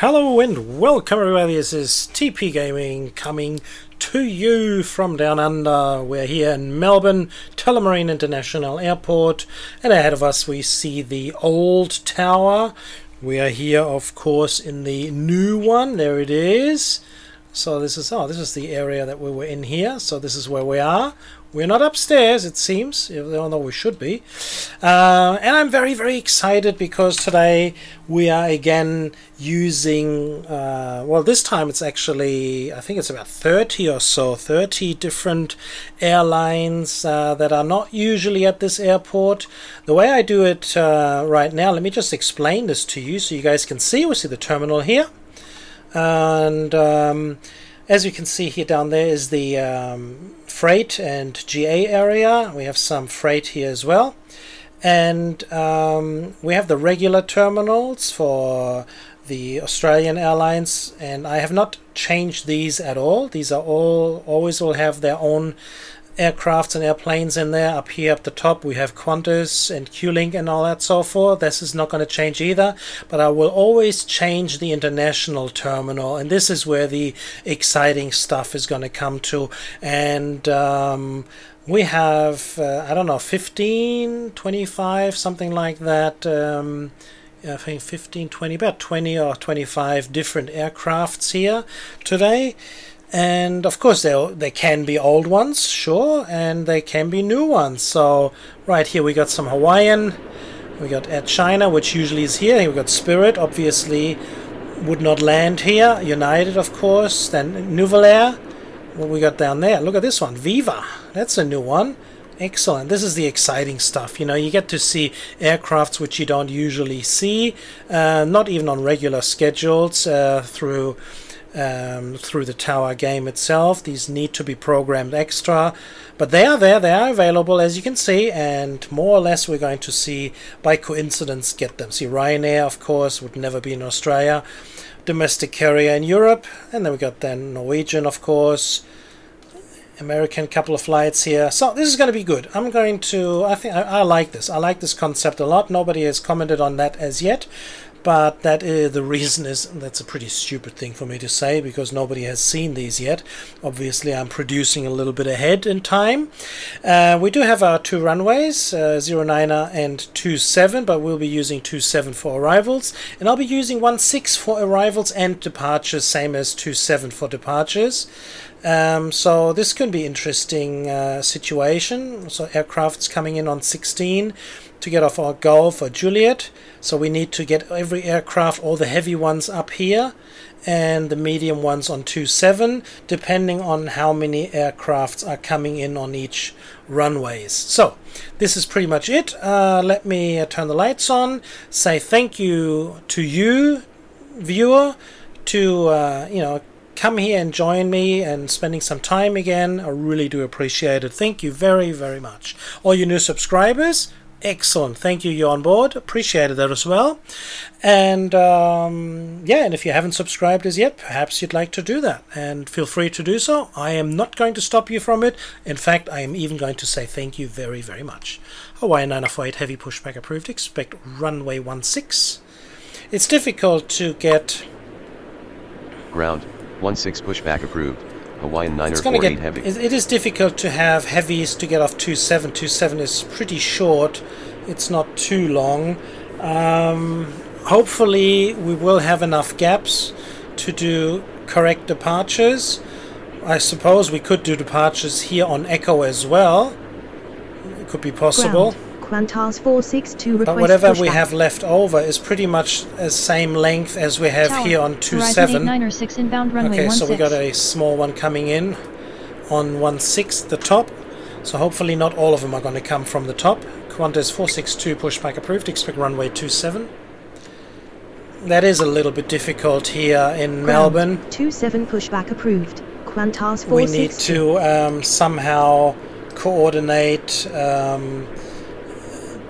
Hello and welcome everybody, this is TP Gaming coming to you from down under. We're here in Melbourne Australia International Airport, and ahead of us we see the old tower. We are here of course in the new one, there it is. So this is the area that we were in here, so this is where we are. We're not upstairs, it seems, although we should be. And I'm very, very excited because today we are again using, well, this time it's actually, I think it's about 30 or so, 30 different airlines that are not usually at this airport. The way I do it right now, let me just explain this to you so you guys can see. We see the terminal here. And as you can see here down there is the freight and GA area. We have some freight here as well, and we have the regular terminals for the Australian airlines, and I have not changed these at all. These are always will have their own aircrafts and airplanes in there. Up here at the top we have Qantas and QLink and all that so forth. This is not going to change either, but I will always change the international terminal, and this is where the exciting stuff is going to come to. And we have I don't know, 15, 25, something like that. I think 15, 20, about 20 or 25 different aircrafts here today. And of course they can be old ones, sure, and they can be new ones. So right here we got some Hawaiian, we got Air China, which usually is here. We got Spirit, obviously would not land here. United, of course. Then Nouvelair, what we got down there. Look at this one, Viva. That's a new one. Excellent. This is the exciting stuff. You know, you get to see aircrafts which you don't usually see, not even on regular schedules through the tower game itself. These need to be programmed extra, but they are there, they are available, as you can see, and more or less we're going to see by coincidence get them. See, Ryanair, of course, would never be in Australia, domestic carrier in Europe, and then we got then Norwegian, of course, American, couple of flights here. So this is going to be good. I think I like this. I like this concept a lot. Nobody has commented on that as yet, but that the reason is that's a pretty stupid thing for me to say because nobody has seen these yet. Obviously I'm producing a little bit ahead in time. We do have our two runways, 09er and 27, but we'll be using 27 for arrivals, and I'll be using 16 for arrivals and departures, same as 27 for departures. So this could be interesting situation. So aircraft's coming in on 16 to get off our Golf or Juliet. So we need to get every aircraft, all the heavy ones up here and the medium ones on 27, depending on how many aircrafts are coming in on each runways. So this is pretty much it. Let me turn the lights on, say thank you to you, viewer, to you know, come here and join me and spending some time again. I really do appreciate it. Thank you very, very much. All you new subscribers, excellent. Thank you, you're on board. Appreciated that as well. And yeah, and if you haven't subscribed as yet, perhaps you'd like to do that, and feel free to do so. I am not going to stop you from it. In fact, I am even going to say thank you very, very much. Hawaii 948 heavy pushback approved. Expect runway 16. It's difficult to get ground 16 pushback approved. Hawaiian 948 heavy. It is difficult to have heavies to get off 27. 27 is pretty short. It's not too long. Hopefully we will have enough gaps to do correct departures. I suppose we could do departures here on Echo as well. It could be possible. Qantas 462 but whatever we have left over is pretty much the same length as we have here on 27. Okay, so we got a small one coming in on 16, the top. So hopefully not all of them are going to come from the top. Qantas 462 pushback approved. Expect runway 27. That is a little bit difficult here in Melbourne. 27 pushback approved. Qantas 462. We need to somehow coordinate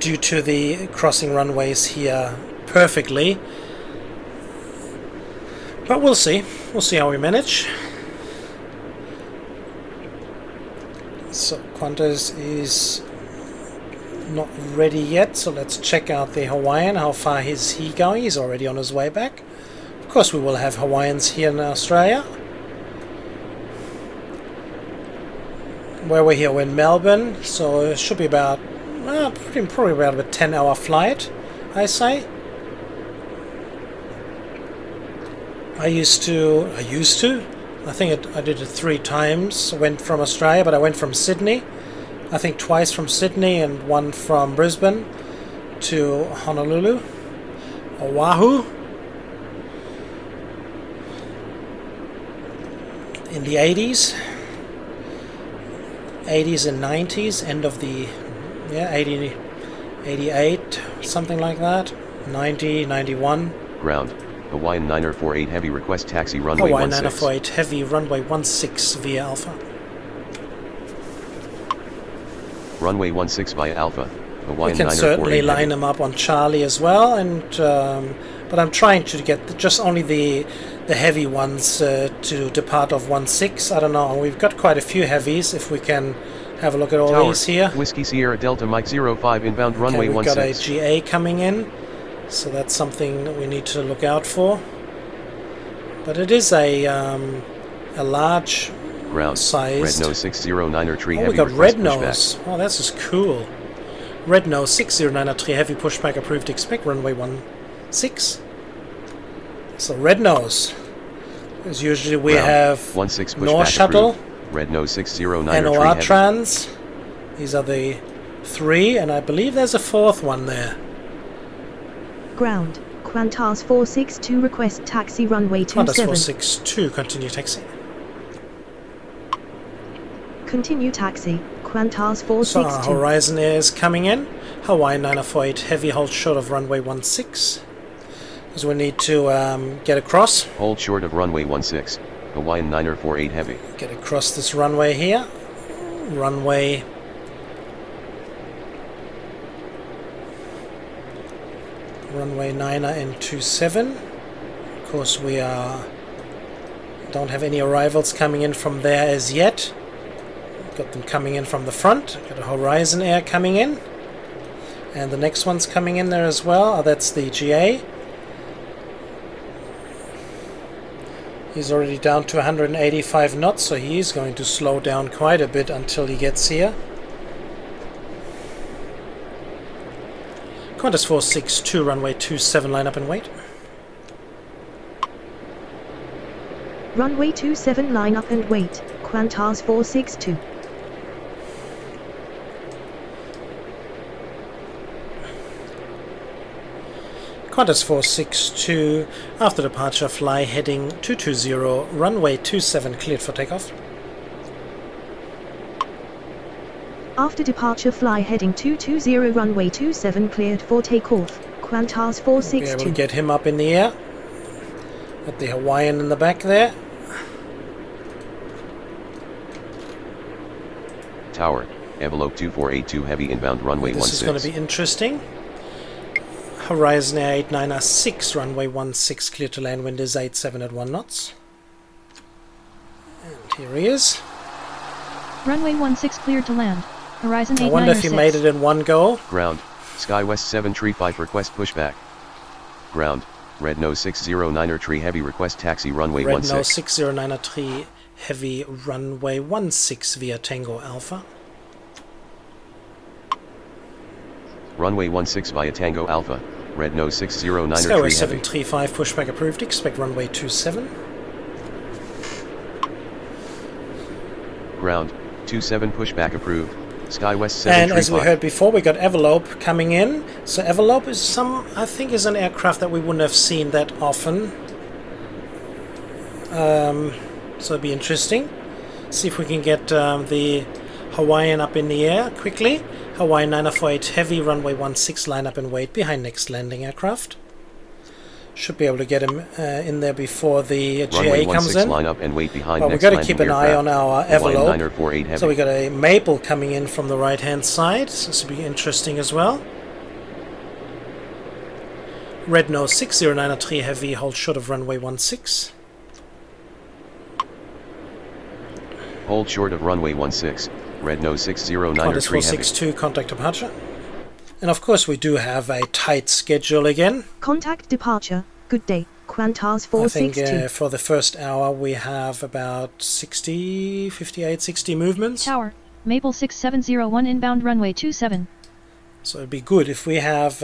due to the crossing runways here perfectly, but we'll see how we manage. So Qantas is not ready yet, so let's check out the Hawaiian. How far is he going? He's already on his way back. course, we will have Hawaiians here in Australia. Where we're here, we're in Melbourne, so it should be about probably about a 10-hour flight, I say. I think I did it 3 times. I went from Australia, but I went from Sydney. I think twice from Sydney and one from Brisbane to Honolulu, Oahu. In the 80s and 90s, end of the 80, 88, something like that, 90, 91. Ground, Hawaiian 948 heavy request taxi runway 16. Hawaiian 948 heavy runway 16 via Alpha. Runway 16 via Alpha, Hawaiian 948 We can certainly line them up on Charlie as well, and but I'm trying to get just only the heavy ones to depart of 16. I don't know, we've got quite a few heavies. If we can have a look at all Tower, these here. Whiskey Sierra Delta Mike 05 inbound runway 16. We've got a GA coming in, so that's something that we need to look out for. But it is a large ground sized. Red Nose 609er tree heavy. We got Red Nose. Oh, this is cool. Red Nose 609er tree heavy pushback approved. Expect runway 16. So Red Nose. As usually we have 16 North Shuttle, Red Nose 609er NOR tree Trans. These are the 3, and I believe there's a 4th one there. Ground, Qantas 462 request taxi runway 27. Qantas 462, continue taxi. Continue taxi, Qantas 462. So our Horizon Air is coming in. Hawaiian 948 heavy, hold short of runway 16. Because we need to get across. Hold short of runway 16. Hawaiian 948 heavy. Get across this runway here. Runway 9er and 27. Of course, we don't have any arrivals coming in from there as yet. Got them coming in from the front. Got a Horizon Air coming in, and the next one's coming in there as well. Oh, that's the GA. He's already down to 185 knots, so he is going to slow down quite a bit until he gets here. Qantas 462, runway 27, line up and wait. Runway 27, line up and wait, Qantas 462. Qantas 462, after departure fly heading 220, runway 27 cleared for takeoff. After departure fly heading 220, runway 27 cleared for takeoff, Qantas 462. Be able to get him up in the air. Got the Hawaiian in the back there. Tower, envelope 2482 heavy inbound runway 16. This is going to be interesting. Horizon Air 89R6, runway 16, clear to land, wind is 87 at 1 knots. And here he is. Runway 16 cleared to land. Horizon 89R6. I wonder if he made it in one go. Ground, Sky West 7 tree 5 request pushback. Ground, Red Nose 609er tree heavy request taxi runway 16. Red Nose 609er tree heavy runway 16 via Tango Alpha. Runway 16 via Tango Alpha, Red Nose 609er Sky tree West heavy. 735 pushback approved. Expect runway 27. Ground, 27 pushback approved. Sky West 735. And as we heard before, we got Envelope coming in. So Envelope is I think is an aircraft that we wouldn't have seen that often. So it'd be interesting. See if we can get the Hawaiian up in the air quickly. Hawaiian 948 heavy, runway 16, line up and wait behind next landing aircraft. Should be able to get him in there before the GA comes in. Line up and wait behind but we've got to keep an eye on our envelope. Heavy. So we got a Maple coming in from the right hand side. So this will be interesting as well. Red Nose 609er tree heavy, hold short of runway 16. Hold short of runway 16. Red Nose 609er Qantas tree 462, heavy. contact departure. And of course we do have a tight schedule again. Contact departure. Good day, Qantas I think 462. for the first hour we have about 60, 58, 60 movements. Tower, Maple 6701 inbound runway 27. So it'd be good if we have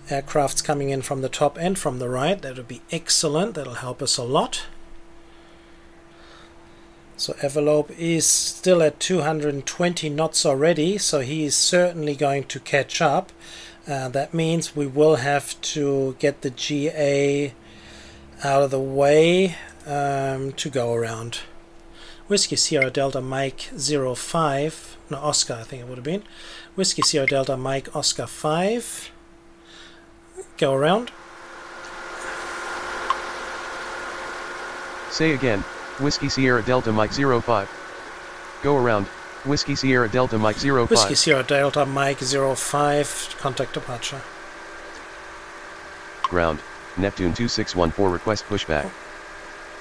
aircrafts coming in from the top and from the right. That would be excellent. That'll help us a lot. So Envelope is still at 220 knots already, so he is certainly going to catch up. That means we will have to get the GA out of the way to go around. Whiskey Sierra Delta Mike 05, no, Oscar I think it would have been. Whiskey Sierra Delta Mike Oscar 5, go around. Say again, Whiskey Sierra Delta Mike 05. Go around, Whiskey Sierra Delta Mike 05. Whiskey Sierra Delta Mike 05, contact departure. Ground, Neptune 2614 request pushback.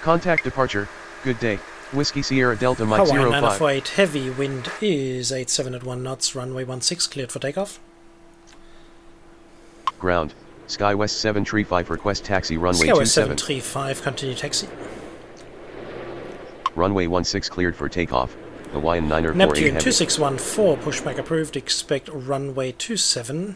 Contact departure, good day, Whiskey Sierra Delta Mike Hawaii 05. 948, heavy wind is 87 at 1 knots, runway 16 cleared for takeoff. Ground, SkyWest 735 request taxi runway SkyWest 27. 735, continue taxi. Runway 16 cleared for takeoff, Hawaiian 948 Neptune heavy. 2614, pushback approved, expect runway 27.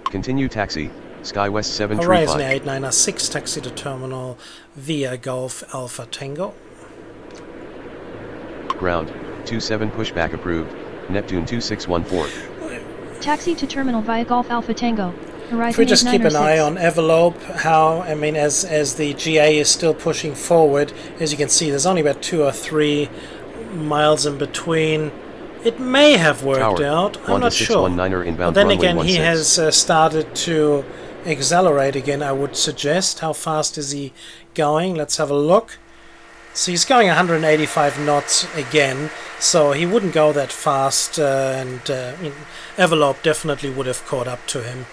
Continue taxi, SkyWest 735. Horizon 896, taxi to terminal via Golf Alpha Tango. Ground, 27 pushback approved, Neptune 2614. Taxi to terminal via Golf Alpha Tango. Horizon If we just keep an 896. eye on Envelope, as the GA is still pushing forward, as you can see, there's only about 2 or 3 miles in between. It may have worked Tower, out, I'm not sure. 1619er inbound But then runway again, he 16. has started to accelerate again, I would suggest. How fast is he going? Let's have a look. So he's going 185 knots again, so he wouldn't go that fast, Envelope definitely would have caught up to him.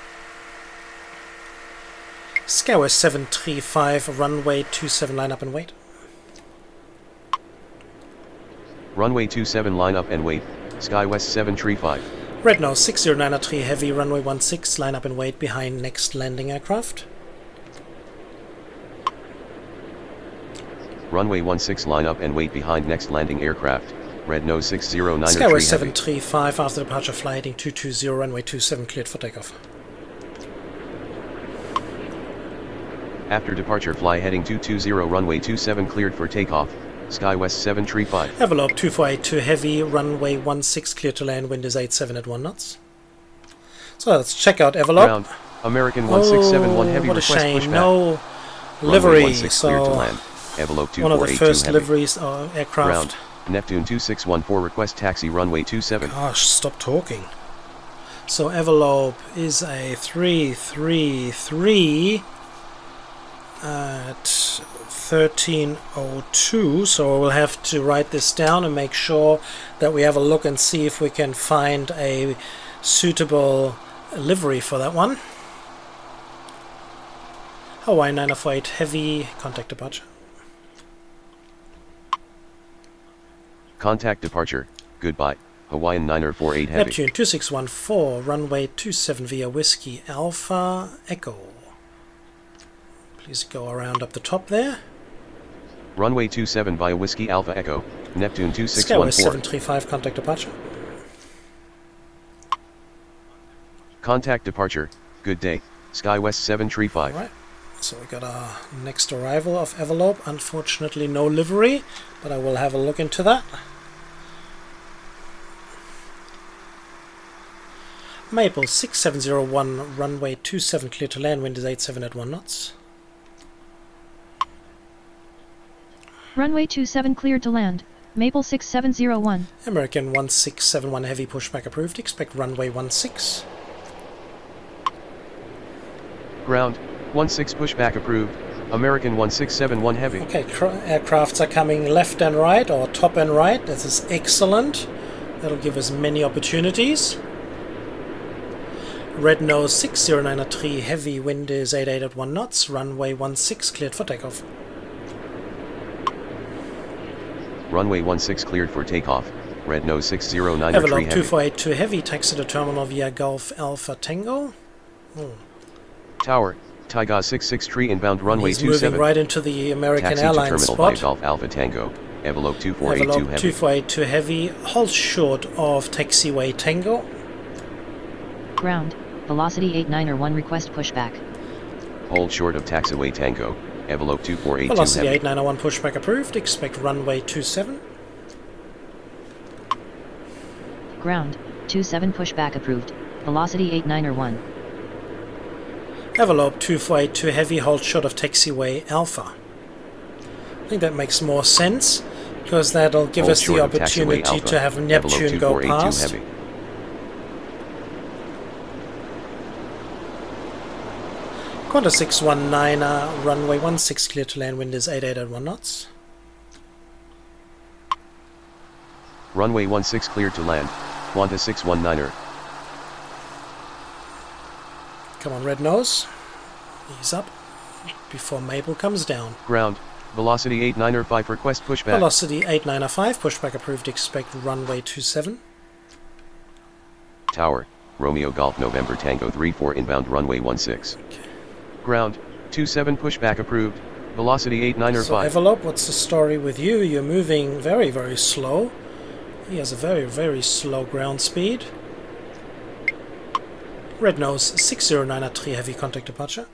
SkyWest 735, runway 27, line up and wait. Runway 27 line up and wait, SkyWest 735. Red Nose 60903 heavy, runway 16, line up and wait behind next landing aircraft. Runway 16 line up and wait behind next landing aircraft, Red Nose 609er SkyWest heavy. 735, after departure fly heading 220, runway 27, cleared for takeoff. After departure fly heading 220 runway 27 cleared for takeoff, SkyWest 735. Envelope 2482 heavy, runway 16 cleared to land, wind is 87 at 1 knots. So let's check out Envelope. Ground, American 1671 heavy what a request shame, pushback. no Runway livery, 16 cleared to so land, Envelope one of the 2482 first heavy. liveries aircraft. Ground, Neptune 2614 request taxi runway 27. Gosh, stop talking. So Envelope is a 333 at 1302, so we'll have to write this down and make sure that we have a look and see if we can find a suitable livery for that one. Hawaii 948 heavy, contact departure. Contact departure, goodbye, Hawaiian 948 heavy. Neptune 2614, runway 27 via Whiskey Alpha Echo. Please go around up the top there. Runway 27 via Whiskey Alpha Echo, Neptune SkyWest 2614. 735, contact departure. Contact departure, good day, SkyWest 735. Alright, so we got our next arrival of Envelope. Unfortunately no livery, but I will have a look into that. Maple 6701, runway 27 clear to land, wind is 87 at 1 knots. Runway 27 cleared to land. Maple 6701. American 1671 heavy, pushback approved, expect runway 16. Ground, 16 pushback approved, American 1671 heavy. Okay, aircrafts are coming left and right, or top and right. This is excellent. That'll give us many opportunities. Red Nose 60903 heavy, wind is 88 at 1 knots, runway 16 cleared for takeoff. Runway 16 cleared for takeoff, Red Nose 609er Envelope tree heavy. 2482 heavy, taxi to terminal via Golf Alpha Tango. Tower, Taiga 66 tree inbound runway He's 27. moving right into the American Taxi to Airlines terminal spot. via Golf Alpha Tango. Envelope 2482 Envelope heavy. 2482 heavy, hold short of taxiway Tango. Ground, velocity 891 request pushback. Hold short of taxiway Tango. Envelope 2482 Velocity heavy. 8901 pushback approved, expect runway 27. Ground, 27 pushback approved. Velocity 8901. Envelope 2482 heavy, hold short of taxiway Alpha. I think that makes more sense, because that'll give Hold us the short of taxiway opportunity Alpha. to have Envelope Neptune go 2482 past. heavy. Qantas 619, runway 16 clear to land, wind is 88 at 1 knots. Runway 16 cleared to land. Qantas 619er. Come on, red nose. Ease up before Mabel comes down. Ground, velocity 895 request pushback. Velocity 895, pushback approved, expect runway 27. Tower, Romeo Golf November Tango 34 inbound runway 16. Okay. Ground, 27 pushback approved. Velocity 895. So envelope, what's the story with you? You're moving very, very slow. He has a very, very slow ground speed. Red nose 609 at 3 heavy contact departure.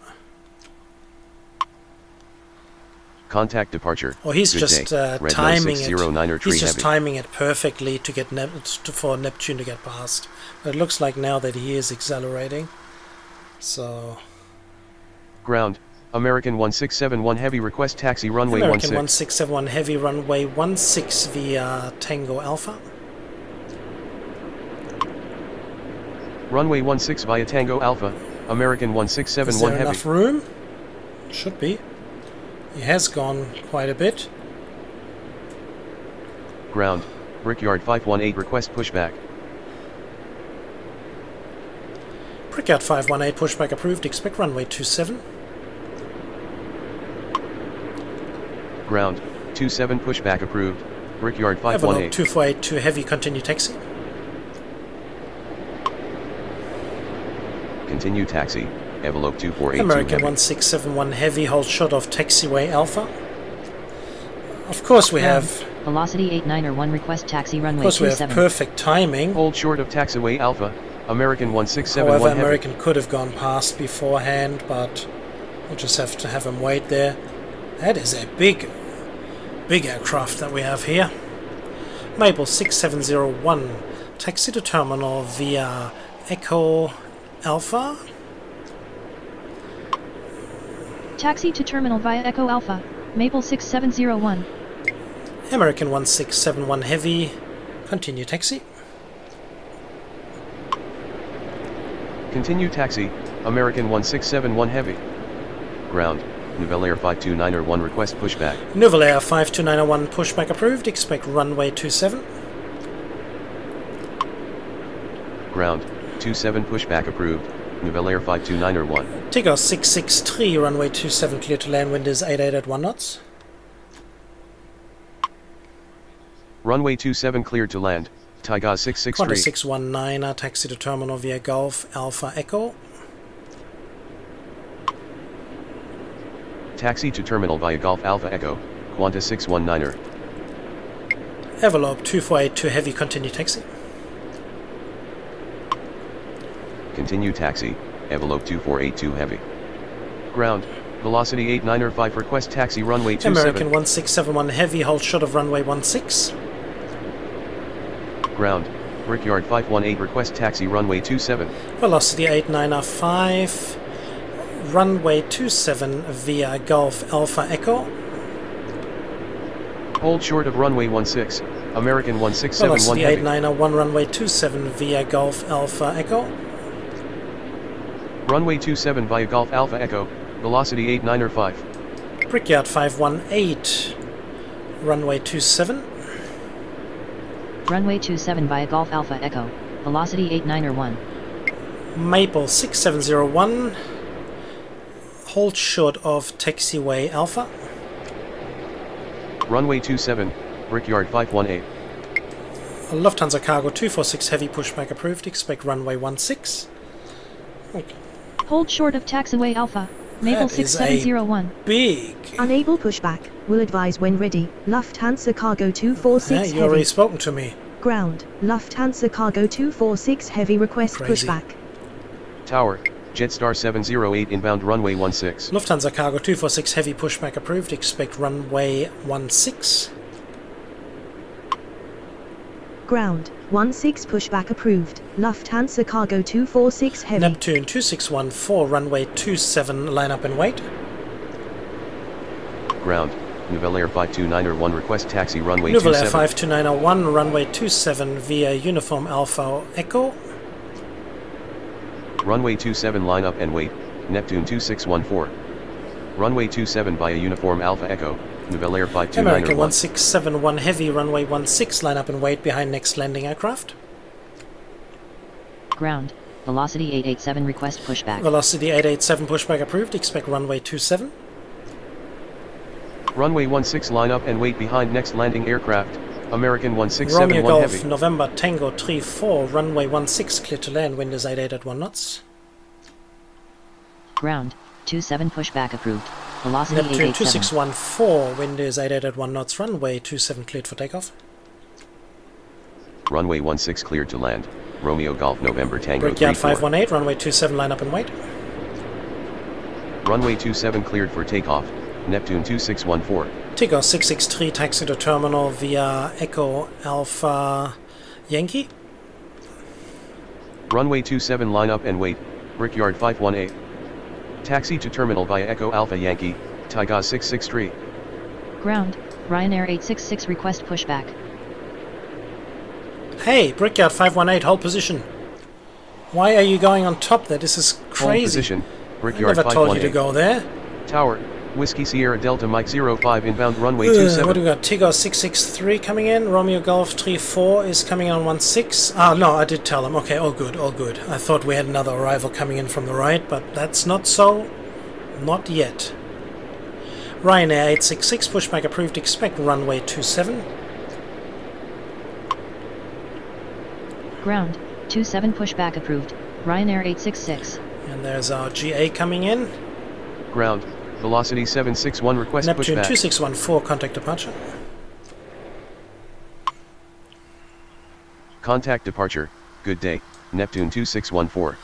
Contact departure. Oh, he's Good just day. Red timing nose it. 609er tree He's just heavy. timing it perfectly to get for Neptune to get past. But it looks like now that he is accelerating. So Ground, American 1671 heavy request taxi runway American 16. 1671 heavy runway 16 via Tango Alpha. Runway 16 via Tango Alpha. American Is 1671 there heavy. enough room? Should be. He has gone quite a bit. Ground, Brickyard 518 request pushback. Brickyard 518 pushback approved, expect runway 27. Ground, 27 pushback approved. Brickyard Envelope 518. 2482 heavy, continue taxi. Continue taxi. Envelope 2482 American heavy. 1671 heavy, hold short of taxiway Alpha. Of course we have, Velocity 891 request taxi of runway course we have 27. perfect timing. Hold short of taxiway Alpha. American However, 1671 heavy. American could have gone past beforehand, but we'll just have to have him wait there. That is a big aircraft that we have here. Maple 6701, taxi to terminal via Echo Alpha. Taxi to terminal via Echo Alpha, Maple 6701. American 1671 heavy, continue taxi. Continue taxi. American 1671 heavy. Ground, Nouvelle Air 5291 request pushback. Nouvelle Air 52901 pushback approved, expect runway 27. Ground, 27 pushback approved. Nouvelle Air 5291. Tigger 663, runway 27 clear to land, wind is 88 at 1 knots. Runway 27 cleared to land. Taiga Qantas 663. 619, taxi to terminal via Golf Alpha Echo. Taxi to terminal via Golf Alpha Echo. Qantas 619er. Envelope 2482 heavy, continue taxi. Continue taxi. Envelope 2482 heavy. Ground, velocity 895 request taxi runway 27. American 1671 heavy, hold short of runway 16. Ground, Brickyard 518 request taxi runway 27. Velocity 895, runway 27 via Golf Alpha Echo. Hold short of runway 16. American 1671 Velocity heavy. 891, runway 27 via Golf Alpha Echo. Runway 27 via Golf Alpha Echo. Velocity 895. Brickyard 518, runway 27. Runway 27 via Golf Alpha Echo, velocity 891. Maple 6701, hold short of taxiway Alpha. Runway 27, Brickyard 518. Lufthansa Cargo 246 heavy, pushback approved, expect runway 16. Okay. Hold short of taxiway Alpha, Maple That is 6701. big. Unable pushback. Will advise when ready. Lufthansa Cargo 246 You already Heavy. spoken to me. Ground. Lufthansa Cargo 246 Heavy request Crazy. pushback. Tower, Jetstar 708 inbound runway 16. Lufthansa Cargo 246 Heavy pushback approved. Expect runway 16. Ground. 16 pushback approved. Lufthansa Cargo 246 Heavy. Neptune 2614 runway 27 line up and wait. Ground, Nouvelle Air 52901 request taxi runway Nouvelle Air 27. 52901 runway 27 via Uniform Alpha Echo. Runway 27 line up and wait, Neptune 2614. Runway 27 via Uniform Alpha Echo, Nouvelle Air American 52901. 1671 Heavy runway 16 line up and wait behind next landing aircraft. Ground, velocity 887 request pushback. Velocity 887 pushback approved. Expect runway 27. Runway 16 line up and wait behind next landing aircraft, American Romeo 1671 Golf Heavy. November Tango 34 runway 16 clear to land. Wind is 88 at 1 knots. Ground, 27 pushback approved. Velocity Neptune 887. 2614 wind is 88 at 1 knots. Runway 27 cleared for takeoff. Runway 16 cleared to land, Romeo Golf November Tango Brickyard 34. 518 runway 27 line up and wait. Runway 27 cleared for takeoff, Neptune 2614. Tigger 663 taxi to terminal via Echo Alpha Yankee. Runway 27 line up and wait, Brickyard 518. Taxi to terminal via Echo Alpha Yankee, Taiga 663. Ground, Ryanair 866 request pushback. Hey, Brickyard 518, hold position. Why are you going on top there? This is Hold crazy. position, I Brickyard never told you to 518. go there. Tower, Whiskey Sierra Delta Mike 05 inbound runway What 27. do we got? Tigger 663 coming in. Romeo Golf 34 is coming in on 16. Ah, no, I did tell them. Okay, all good, all good. I thought we had another arrival coming in from the right, but that's not so. Not yet. Ryanair 866 pushback approved. Expect runway 27. Ground, 27 pushback approved. Ryanair 866. And there's our GA coming in. Ground, velocity 761 request Neptune pushback. 2614 contact departure. Contact departure, good day, Neptune 2614.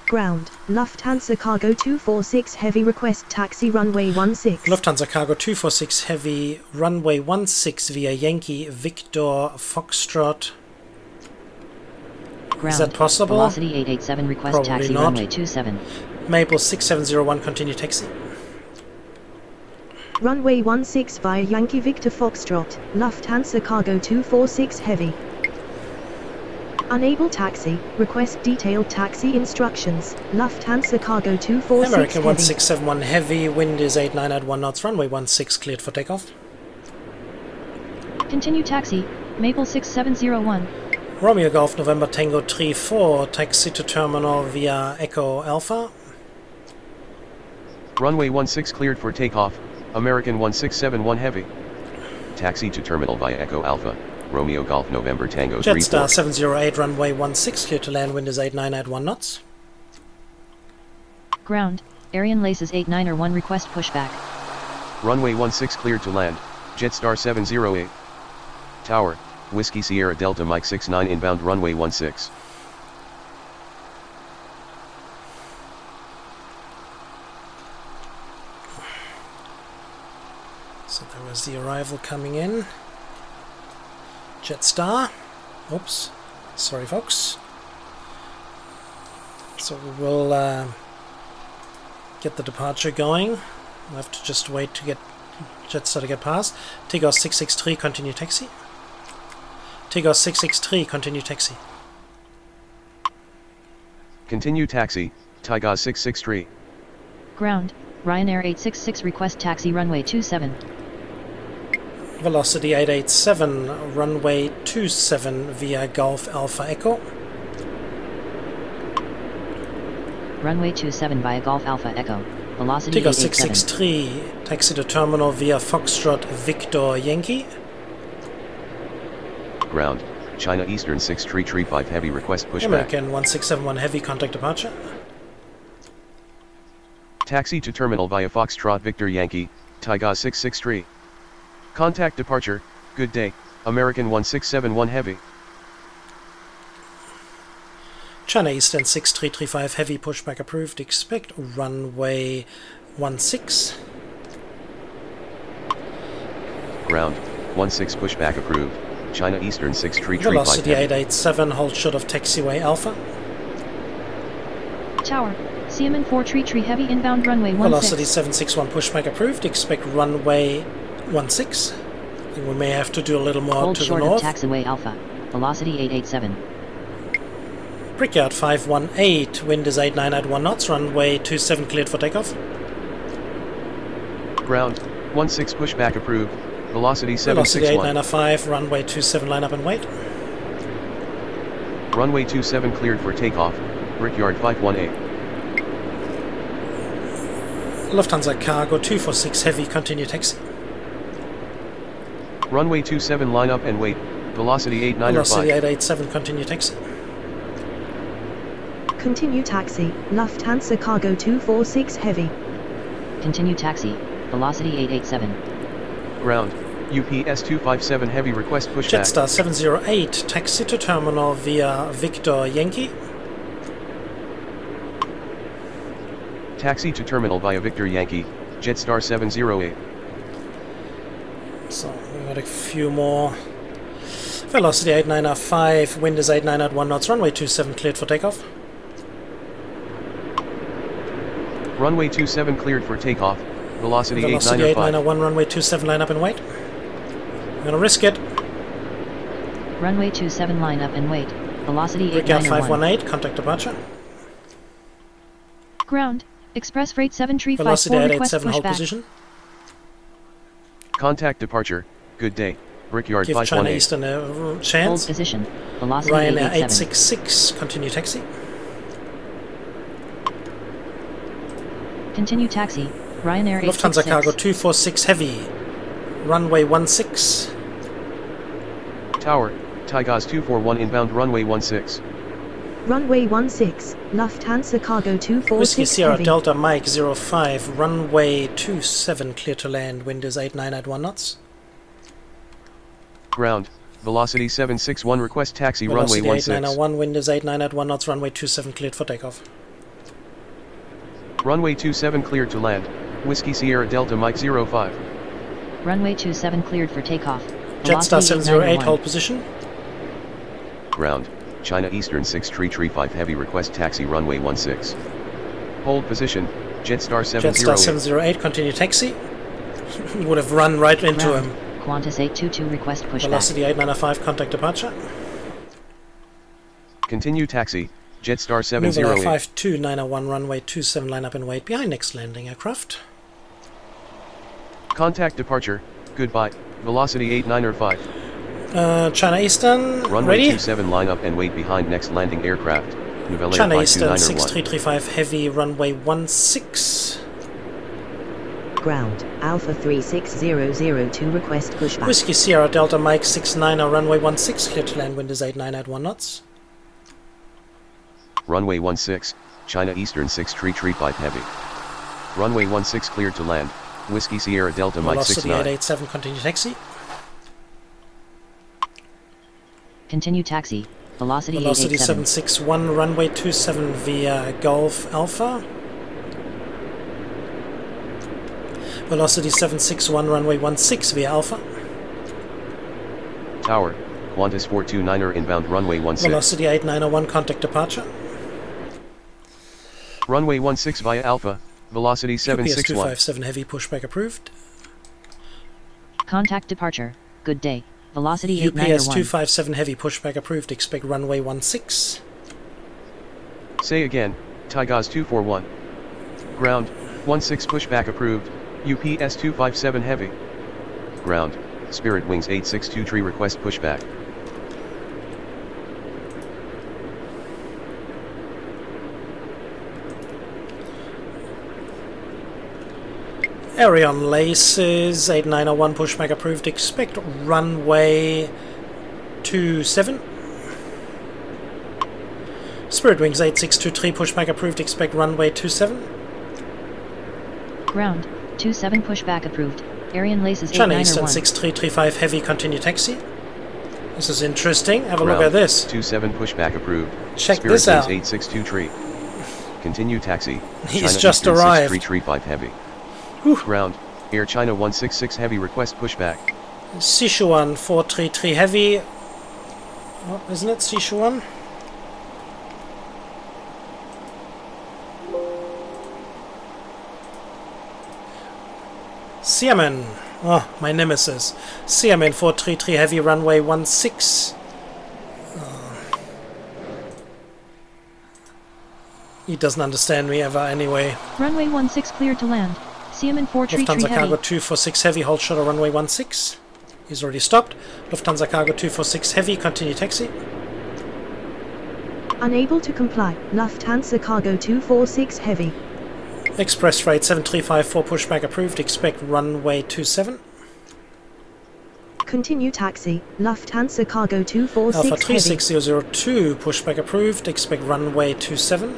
Ground. Lufthansa Cargo 246 Heavy request taxi runway 16. Lufthansa Cargo 246 Heavy runway 16 via Yankee Victor Foxtrot. Ground, that possible? velocity 887 request Probably taxi not. runway 27. Maple 6701 continue taxi. Runway 16 via Yankee Victor Foxtrot. Lufthansa Cargo 246 Heavy. Unable taxi. Request detailed taxi instructions. Lufthansa Cargo 246 American Heavy. 1671 Heavy, wind is 89 at 1 knots, runway 16 cleared for takeoff. Continue taxi, Maple 6701. Romeo Golf November Tango 34 taxi to terminal via Echo Alpha. Runway 16 cleared for takeoff, American 1671 Heavy. Taxi to terminal via Echo Alpha, Romeo Golf November Tango 34. Jetstar 708 runway 16 cleared to land, wind is 89 at 1 knots. Ground, Ariane Laces 8901 request pushback. Runway 16 cleared to land, Jetstar 708. Tower, Whiskey Sierra Delta Mike 69 inbound runway 16. So there was the arrival coming in. Jetstar. Oops. Sorry, folks. So we will get the departure going. We'll have to just wait to get Jetstar to get past. Tigger 663, continue taxi. Tigger 663, continue taxi. Continue taxi, Taiga 663. Ground, Ryanair 866 request taxi runway 27. Velocity 887, runway 27 via Golf Alpha Echo. Runway 27 via Golf Alpha Echo. Velocity Tigger 887. 663, taxi to terminal via Foxtrot Victor Yankee. Ground, China Eastern 6335 Heavy request pushback. American 1671 Heavy contact departure. Taxi to terminal via Foxtrot Victor Yankee, Taiga 663. Contact departure, good day, American 1671 Heavy. China Eastern 6335 Heavy, pushback approved, expect runway 16. Ground, 16 pushback approved, China Eastern 6335 Velocity Heavy. 887, hold short of taxiway Alpha. Tower, CMN 4 Tree Heavy inbound runway 16. Velocity 761, pushback approved, expect runway 16. I think we may have to do a little more Hold to the short of north. taxiway Alpha. Velocity 887. Brickyard 518, wind is 898 knots, runway 27 cleared for takeoff. Ground, 16 pushback approved, velocity Velocity 761. 8905, runway 27 line up and wait. Runway 27 cleared for takeoff, Brickyard 518. Lufthansa Cargo 246 Heavy, continue taxi. Runway 27 line up and wait, velocity 8905. Velocity 887, continue taxi. Continue taxi, Lufthansa Cargo 246 Heavy. Continue taxi. Velocity 887. Ground, UPS 257 Heavy, request pushback. Jetstar 708, taxi to terminal via Victor Yankee. Taxi to terminal via Victor Yankee, Jetstar 708. So we got a few more. Velocity 8905, wind is 8901 knots, runway 27 cleared for takeoff. Runway 27 cleared for takeoff, velocity Velocity 8905. 8901, runway 27 line up and wait. I'm gonna risk it. Runway 27 line up and wait. Velocity Brickyard 8901. 518, contact departure. Ground, Express Freight 7354 Velocity request 887, hold pushback. position. Contact departure, good day, Brickyard Give China 518. Eastern a Hold chance. position. Velocity Ryanair 887. 866, continue taxi. Continue taxi, Ryanair Lufthansa 866. Cargo 246 Heavy, runway 16. Tower, Taigaz 241 inbound runway 16. Runway 16, Lufthansa Cargo Whiskey 246 Sierra Heavy. Delta Mike 05, runway 27 clear to land, wind is 8991 knots. Ground, velocity 761 request taxi Velocity runway 16. 8901, wind is 8991 knots, runway 27 cleared for takeoff. Runway 27 cleared to land, Whiskey Sierra Delta Mike 05. Runway 27 cleared for takeoff. Jetstar Velocity 708, 891. hold position. Ground, China Eastern 6335 Heavy, request taxi runway 16. Hold position, Jetstar 708. Jetstar 708, continue taxi. You would have run right into Ground. him. Qantas 822 request pushback. Velocity 8905, contact departure. Continue taxi, Jetstar Nuvela 708. 52901, runway 27 line up and wait behind next landing aircraft. Contact departure, goodbye, velocity 8905. China Eastern, Runway ready? 27 line up and wait behind next landing aircraft, Nuvela China Eastern 52901. 6335 Heavy, runway 16. Ground, Alpha 36002 request pushback. Whiskey Sierra Delta Mike 69, runway 16, clear to land, wind is 8991 knots. Runway 16, China Eastern 6335 Heavy. Runway 16 cleared to land, Whiskey Sierra Delta Mike Velocity 69. 887, continue taxi. Continue taxi. Velocity Velocity 887. 761, runway 27 via Golf Alpha. Velocity 761, runway 16 via Alpha. Tower, Qantas 429er inbound runway 16. Velocity 8901, contact departure. Runway 16 via Alpha, velocity UPS 761. 257 Heavy, pushback approved. Contact departure. Good day. Velocity UPS 891. 257 Heavy, pushback approved, expect runway 16. Say again, Taigaz 241. Ground, 16 pushback approved, UPS 257 Heavy. Ground, Spirit Wings 8623 request pushback. Arion Laces 8901, pushback approved, expect runway 27. Spirit Wings 8623, pushback approved, expect runway 27. Ground, 27 pushback approved. Arian Laces China 89 Eastern or 1. 6335 heavy, continue taxi. This is interesting. Have a look Ground, at this. 27 pushback approved. Check Spirit this out. Wings 862 tree. Continue taxi. He's China just Eastern arrived. 6335 heavy. Whew. Ground, Air China 166 heavy request pushback. Sichuan 433 heavy. Oh, isn't it Sichuan? Xiamen. Oh, my nemesis. Xiamen 433 heavy, runway 16. He doesn't understand me ever anyway. Runway 16 cleared to land. Xiamen 433 Lufthansa heavy. Cargo 246 heavy, hold shuttle runway 16. He's already stopped. Lufthansa Cargo 246 heavy, continue taxi. Unable to comply. Lufthansa Cargo 246 heavy. Express freight 7354 pushback approved. Expect runway 27. Continue taxi. Lufthansa Cargo 246 Alpha heavy. 36002 pushback approved. Expect runway 27.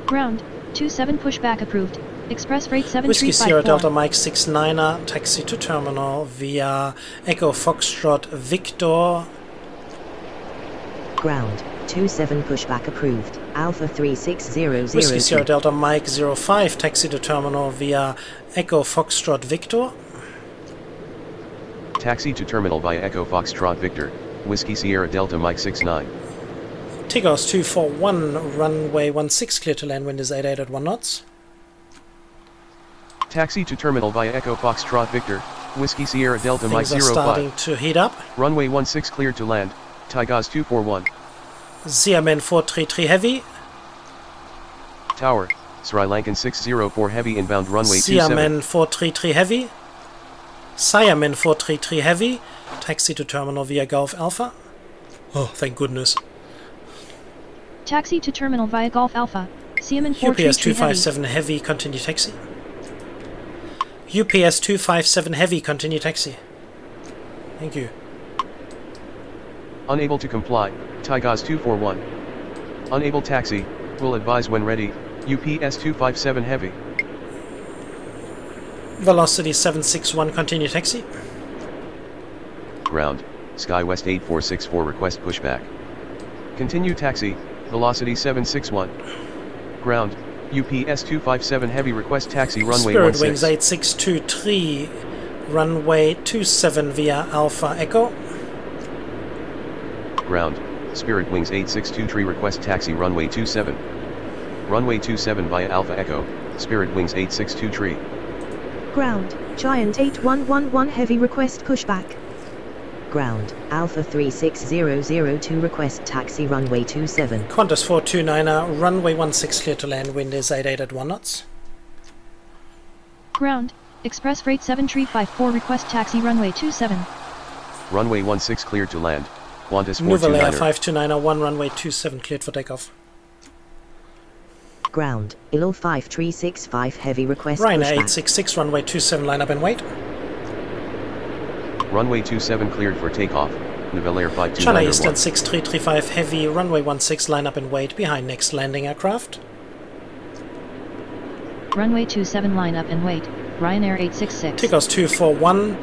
Ground, 27 pushback approved. Express freight Whiskey Sierra 7354. Delta Mike 69er, taxi to terminal via Echo Foxtrot Victor. Ground, 27 pushback approved. Alpha 3600. Whiskey Sierra Delta Mike 05, taxi to terminal via Echo Foxtrot Victor. Taxi to terminal via Echo Foxtrot Victor. Whiskey Sierra Delta Mike 69. Tigos 241, runway 16, clear to land, wind is 88 at 1 knots. Taxi to terminal via Echo Foxtrot Victor. Whiskey Sierra Delta Mike Things are starting 05. to heat up. Runway 16 cleared to land. Tigos 241. Xiamen 433 heavy. Tower, Sri Lankan 604 heavy inbound runway 27. Xiamen 433 heavy. Xiamen 433 heavy. Taxi to terminal via Golf Alpha. Oh, thank goodness. Taxi to terminal via Golf Alpha. Xiamen UPS 433 heavy. 257 heavy, continue taxi. UPS 257 heavy, continue taxi. Thank you. Unable to comply. Tigos 241. Unable taxi. Will advise when ready. UPS 257 heavy. Velocity 761, continue taxi. Ground, SkyWest 8464 request pushback. Continue taxi. Velocity 761. Ground, UPS 257 heavy request taxi runway Spirit 16. Wings 8623, runway 27 via Alpha Echo. Ground, Spirit Wings 8623 request taxi runway 27. Runway 27 via Alpha Echo, Spirit Wings 8623. Ground, Giant 8111 heavy, request pushback. Ground, Alpha 36002 request taxi runway 27. Qantas 429er, runway 16 clear to land, wind is 88 at 1 knots. Ground, Express freight 7354 request taxi runway 27. Runway 16 cleared to land. Qantas Nouvel Air 429er. 529er, 1 runway 27 cleared for takeoff. Ground, ILL 5365 heavy request Ryanair pushback. 866, runway 27 line up and wait. Runway 27 cleared for takeoff. Nouvel Air 529er. China Eastern 1. 6335 heavy, runway 16 line up and wait behind next landing aircraft. Runway 27 line up and wait. Ryanair 866. Tigos 241.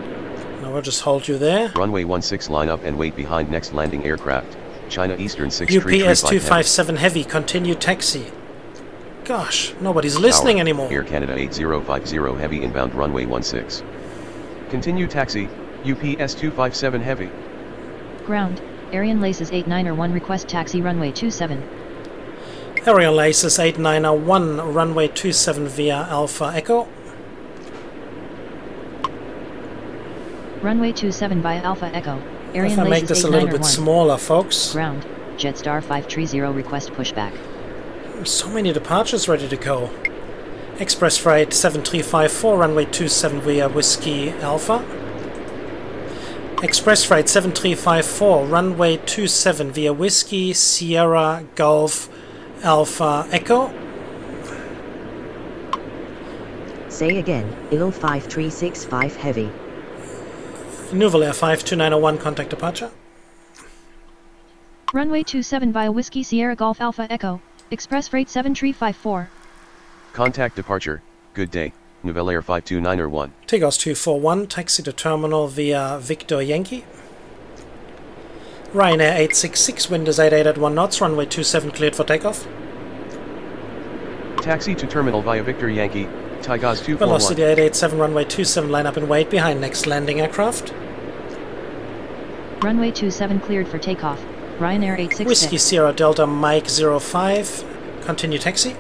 Now we'll just hold you there. Runway 16 line up and wait behind next landing aircraft. China Eastern UPS 6335 heavy. 257 heavy, continue taxi. Gosh, nobody's listening Tower, anymore. Air Canada 8050 heavy inbound runway 16. Continue taxi. UPS 257 heavy. Ground, Arian Laces 891 request taxi runway 27. Ariel Laces 8901, runway 27 via Alpha Echo. Runway 27 via Alpha Echo. Arian If I make Laces this a little bit 8901. smaller, folks. Ground, Jetstar 530 request pushback. So many departures ready to go. Express freight 7354, runway 27 via Whiskey Alpha. Express freight 7354, runway 27 via Whiskey Sierra Golf Alpha Echo. Say again, ILL 5365 heavy. Nouvel Air 52901, contact departure. Runway 27 via Whiskey Sierra Golf Alpha Echo. Express freight 7354. Contact departure. good day, Nouvelle Air 529er1. Tigos 241, taxi to terminal via Victor Yankee. Ryanair 866, wind is 88 at 1 knots, runway 27 cleared for takeoff. Taxi to terminal via Victor Yankee, Tigos 241. Velocity 887, runway 27, line up and wait behind next landing aircraft. Runway 27 cleared for takeoff. Ryanair 866. Whiskey Sierra Delta Mike 05, continue taxi.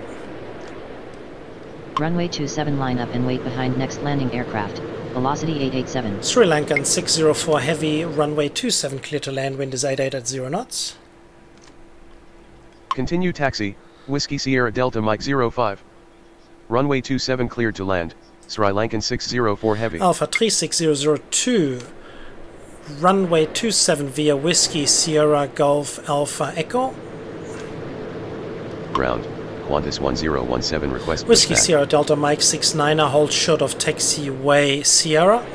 Runway 27 line up and wait behind next landing aircraft. Velocity 887. Sri Lankan 604 heavy, runway 27 clear to land, wind is 88 at 0 knots. Continue taxi, Whiskey Sierra Delta Mike 05. Runway 27 cleared to land, Sri Lankan 604 heavy. Alpha 36002, runway 27 via Whiskey Sierra Golf Alpha Echo. Ground, Qantas 1017 request Whiskey pushback. Sierra Delta Mike 69er, hold short of taxiway Sierra.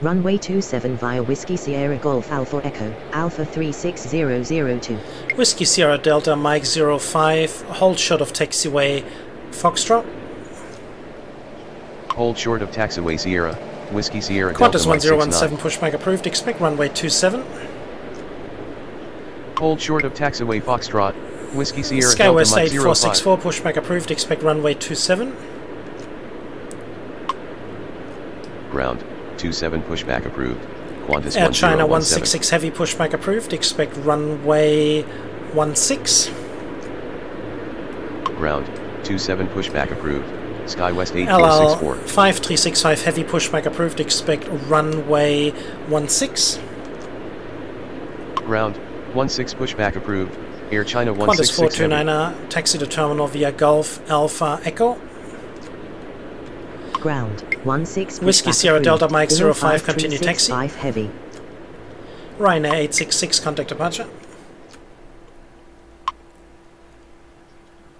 Runway 27 via Whiskey Sierra Golf Alpha Echo, Alpha 36002. Whiskey Sierra Delta Mike 05, hold short of taxiway Foxtrot. Hold short of taxiway Sierra, Whiskey Sierra Delta Qantas Mike 1017 69. pushback approved, expect runway 27. Hold short of taxiway Foxtrot, Whiskey Sierra Delta Skywest Mike 05. 8464 pushback approved, expect runway 27. Ground, 27 pushback approved. Qantas Air China 1017. 166 heavy pushback approved, expect runway 16. Ground, 27 pushback approved. Skywest LL 8464. 5365 heavy pushback approved, expect runway 16. Ground, 16 pushback approved. Air China Qantas 166 heavy. 429er, taxi to terminal via Golf Alpha Echo. Ground, 16 Whiskey pushback Sierra approved. Delta Mike Below 05, continue taxi. 5365 heavy. Ryanair 866, contact departure.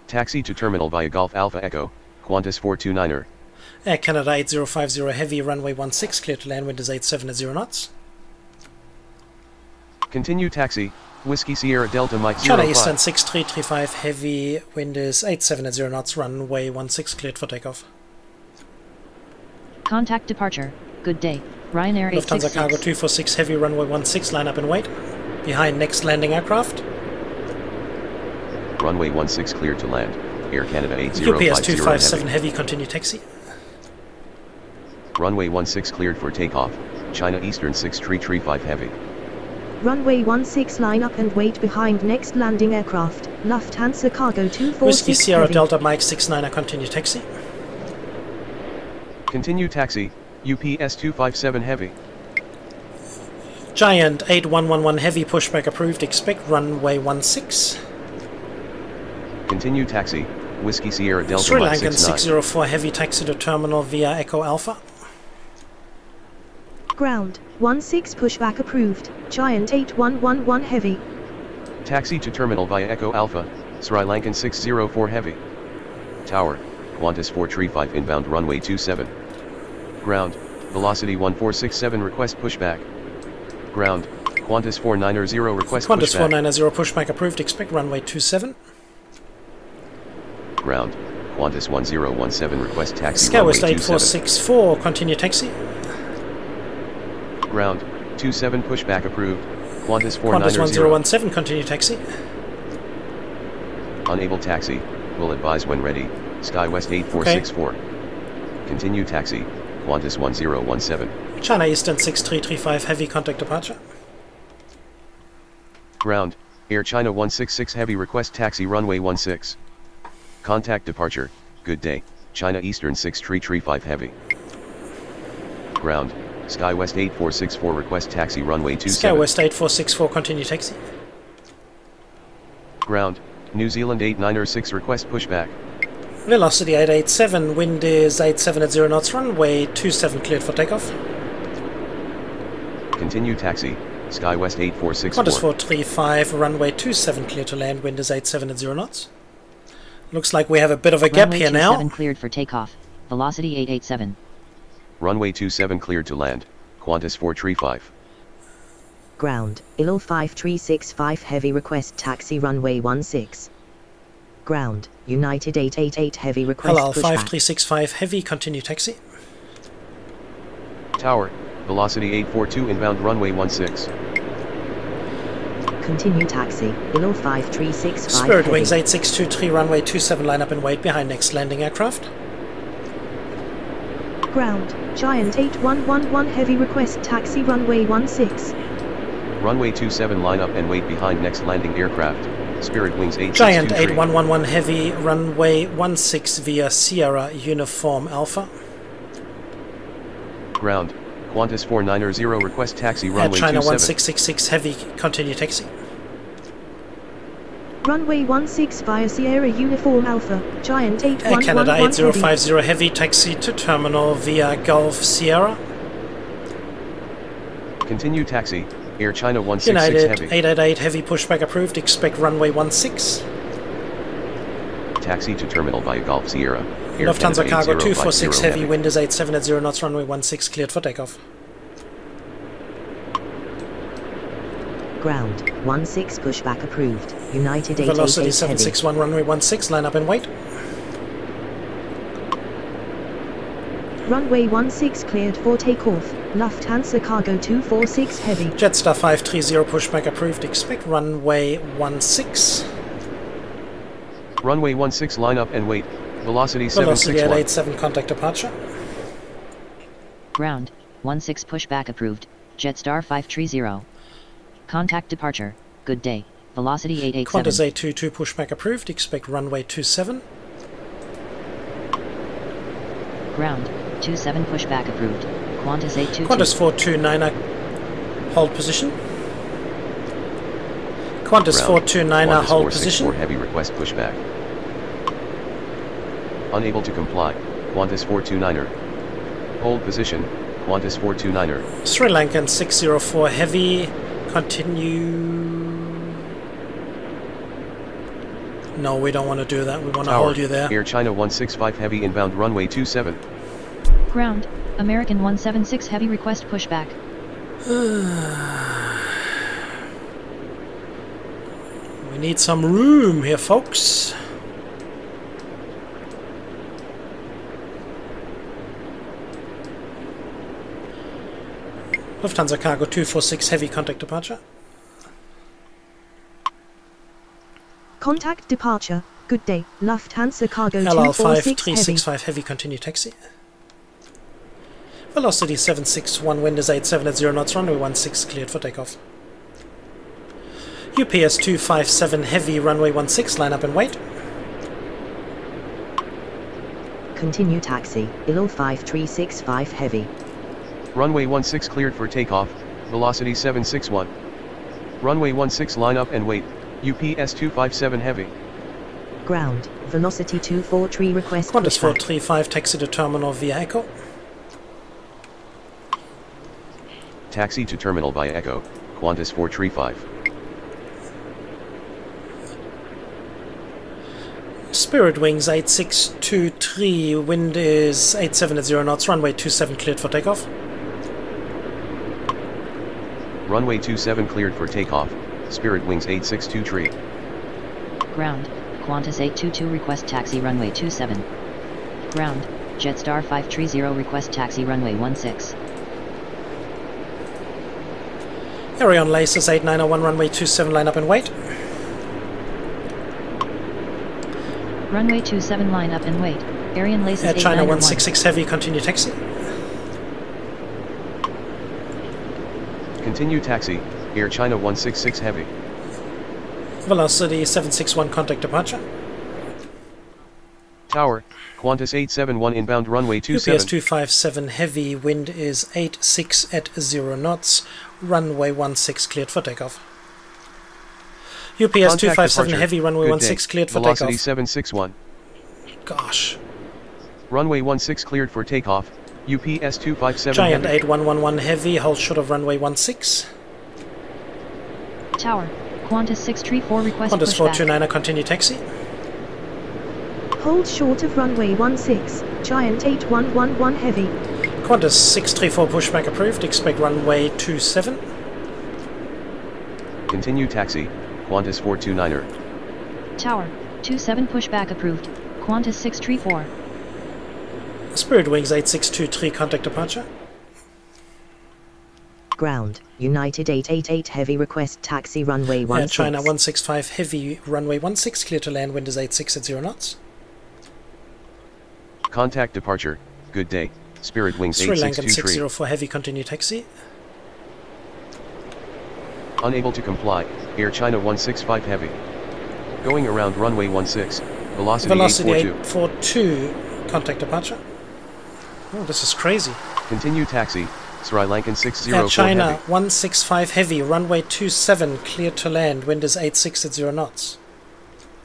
Taxi to terminal via Golf Alpha Echo, Qantas 429er. Air Canada 8050 heavy, runway 16, clear to land, wind is 87 at 0 knots. Continue taxi, Whiskey Sierra Delta Mike China 05. Eastern 6335 heavy, wind is 87 at 0 knots, runway 16, cleared for takeoff. Contact departure. Good day. Ryanair Lufthansa 866. Cargo 246 heavy, runway 16, line up and wait. Behind next landing aircraft. Runway 16 cleared to land. Air Canada 8050 UPS 257 heavy. heavy, continue taxi. Runway 16 cleared for takeoff. China Eastern 6335 heavy. Runway 16 line up and wait behind next landing aircraft. Lufthansa Cargo 246 Whiskey Sierra heavy. Delta Mike 69er, continue taxi. Continue taxi, UPS 257 heavy. Giant 8111 heavy, pushback approved, expect runway 16. Continue taxi, Whiskey Sierra Delta Sri Mike Lankan 69. 604 heavy, taxi to terminal via Echo Alpha. Ground, 16 pushback approved. Giant 8111 heavy. Taxi to terminal via Echo Alpha, Sri Lankan 604 heavy. Tower, Qantas 435 inbound runway 27. Ground, velocity 1467 request pushback. Ground, Qantas 490 request Qantas pushback. 490 pushback approved, expect runway 27. Ground, Qantas 1017 request taxi runway Skywest 27. 8464, continue taxi. Ground, 27 pushback approved. Qantas Qantas 490. 1017, continue taxi. Unable taxi, will advise when ready. Skywest 8464. Continue taxi, Qantas 1017. China Eastern 6335 heavy, contact departure. Ground, Air China 166 heavy request taxi runway 16. Contact departure, good day, China Eastern 6335 heavy. Ground, Skywest 8464 request taxi runway 27. Skywest 8464, continue taxi. Ground, New Zealand 8906 request pushback. Velocity 887, wind is 87 at 0 knots, runway 27 cleared for takeoff. Continue taxi, Skywest 8464. Qantas 435, runway 27 cleared to land, wind is 87 at 0 knots. Looks like we have a bit of a gap Runway here 27 now. cleared for takeoff. Velocity 887. Runway 27 cleared to land, Qantas 435. Ground, ILL 5365 heavy request taxi runway 16. Ground, United 888 Heavy request Halal pushback. 5365 Heavy, continue taxi. Tower, velocity 842 inbound runway 16. Continue taxi, below 5365 Spirit Heavy. Wings 8623 runway 27, line up and wait behind next landing aircraft. Ground, Giant 8111 Heavy request taxi runway 16. Runway 27 line up and wait behind next landing aircraft. Spirit Wings 8623. Giant 8111 Heavy, runway 16 via Sierra Uniform Alpha. Ground, Qantas 490 request taxi runway China 27. 1666 Heavy, continue taxi. Runway 16 via Sierra Uniform Alpha, Giant Air 8111 Canada Heavy. 8050 Heavy, taxi to terminal via Gulf Sierra. Continue taxi, Air China 166 United Heavy. 888 Heavy, pushback approved, expect runway 16. Taxi to terminal via Gulf Sierra. Air Lufthansa Canada Cargo 8050 246 Heavy, wind is 87 at 0 knots, runway 16 cleared for takeoff. Ground, 16 pushback approved. United 888 Velocity Heavy. 761, runway 16, line up and wait. Runway 16 cleared for takeoff, Lufthansa Cargo 246 Heavy. Jetstar 530, pushback approved, expect runway 16. Runway 16 line up and wait. Velocity Velocity at 761. 87, contact departure. Ground, 16 pushback approved, Jetstar 530. Contact departure, good day, velocity 887. Qantas 822, pushback approved, expect runway 27. Ground, 27 pushback approved, Qantas 822. Qantas 429, hold position. Qantas 429, Qantas hold 464 position. heavy request pushback. Unable to comply. Qantas 429er. Hold position. Qantas 429er. Sri Lankan 604 Heavy, continue. No, we don't want to do that. We want to Tower, hold you there. Air China 165 heavy inbound runway 27. Ground, American 176 Heavy request pushback. We need some room here, folks. Lufthansa Cargo 246 Heavy, contact departure. Contact departure, good day, Lufthansa Cargo LL 246 Heavy. 5365 Heavy, continue taxi. Velocity 761, wind is 87 at 0 knots, runway 16 cleared for takeoff. UPS 257 Heavy, runway 16, line up and wait. Continue taxi, below 5365 Heavy. Runway 16 cleared for takeoff. Velocity 761. Runway 16 line up and wait. UPS 257 heavy. Ground, velocity 243 request Qantas pushback. 435, taxi to terminal via Echo. Taxi to terminal via Echo. Qantas 435. Spirit Wings 8623, wind is 87 at 0 knots, runway 27 cleared for takeoff. Runway 27 cleared for takeoff. Spirit Wings 8623. Ground, Qantas 822 request taxi runway 27. Ground, Jetstar 530 request taxi runway 16. Arion Laces 8901, runway 27, line up and wait. Runway 27 line up and wait. Arian Laces Air China 8901. 166 Heavy, continue taxi. Continue taxi. Air China 166 heavy. Velocity 761, contact departure. Tower, Qantas 871 inbound runway 27. UPS 257 Heavy, wind is 86 at 0 knots, runway 16 cleared for takeoff. UPS Contact 257 departure. Heavy, runway Good 16 day. cleared for Velocity takeoff. 761. Gosh. Runway 16 cleared for takeoff. UPS 257 Giant heavy. 8111 Heavy, hold short of runway 16. Tower, Qantas 634 request Qantas pushback. 429, continue taxi. Hold short of runway 16, Giant 8111 Heavy. Qantas 634 pushback approved, expect runway 27. Continue taxi. Qantas 429er. Tower, 27 pushback approved, Qantas 634. Spirit Wings 8623, contact departure. Ground, United 888 Heavy request taxi runway 16. Air China 165 Heavy, runway 16, clear to land, wind is 86 at 0 knots. Contact departure, good day, Spirit Wings Sri Lankan 8623. 604 Heavy, continue taxi. Unable to comply, Air China 165 Heavy. Going around runway 16, velocity 842. 842, contact departure. Oh, this is crazy. Continue taxi, Sri Lankan 604 Air China Heavy. 165 Heavy, runway 27, clear to land, wind is 86 at 0 knots.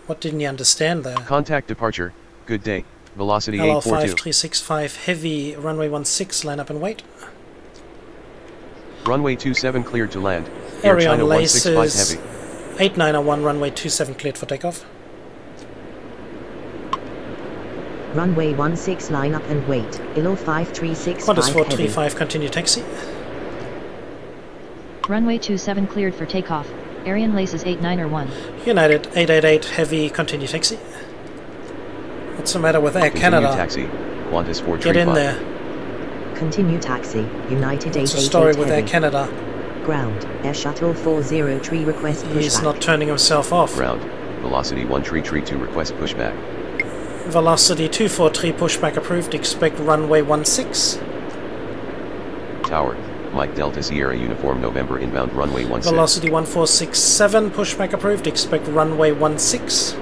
What didn't you understand there? Contact departure, good day, velocity LL 842. 5365 Heavy, runway 16, line up and wait. Runway 27 cleared to land, Air Area China on 165 laces, Heavy. 8901, runway 27, cleared for takeoff. Runway 16 line up and wait, ILO 5365 Qantas Heavy. 435, continue taxi. Runway 27 cleared for takeoff, Ariane Laces 8901. United 888 Heavy, continue taxi. What's the matter with Air Continue Canada? taxi, Qantas 435. Get in there. Continue taxi, United 888 What's the story with Air Heavy. Canada? Ground, Air Shuttle 403 request pushback. He's not turning himself off. Ground, velocity 1332 request pushback. Velocity 243, pushback approved, expect runway 16. Tower, Mike Delta Sierra Uniform November inbound runway 16. Velocity 1467, pushback approved, expect runway 16.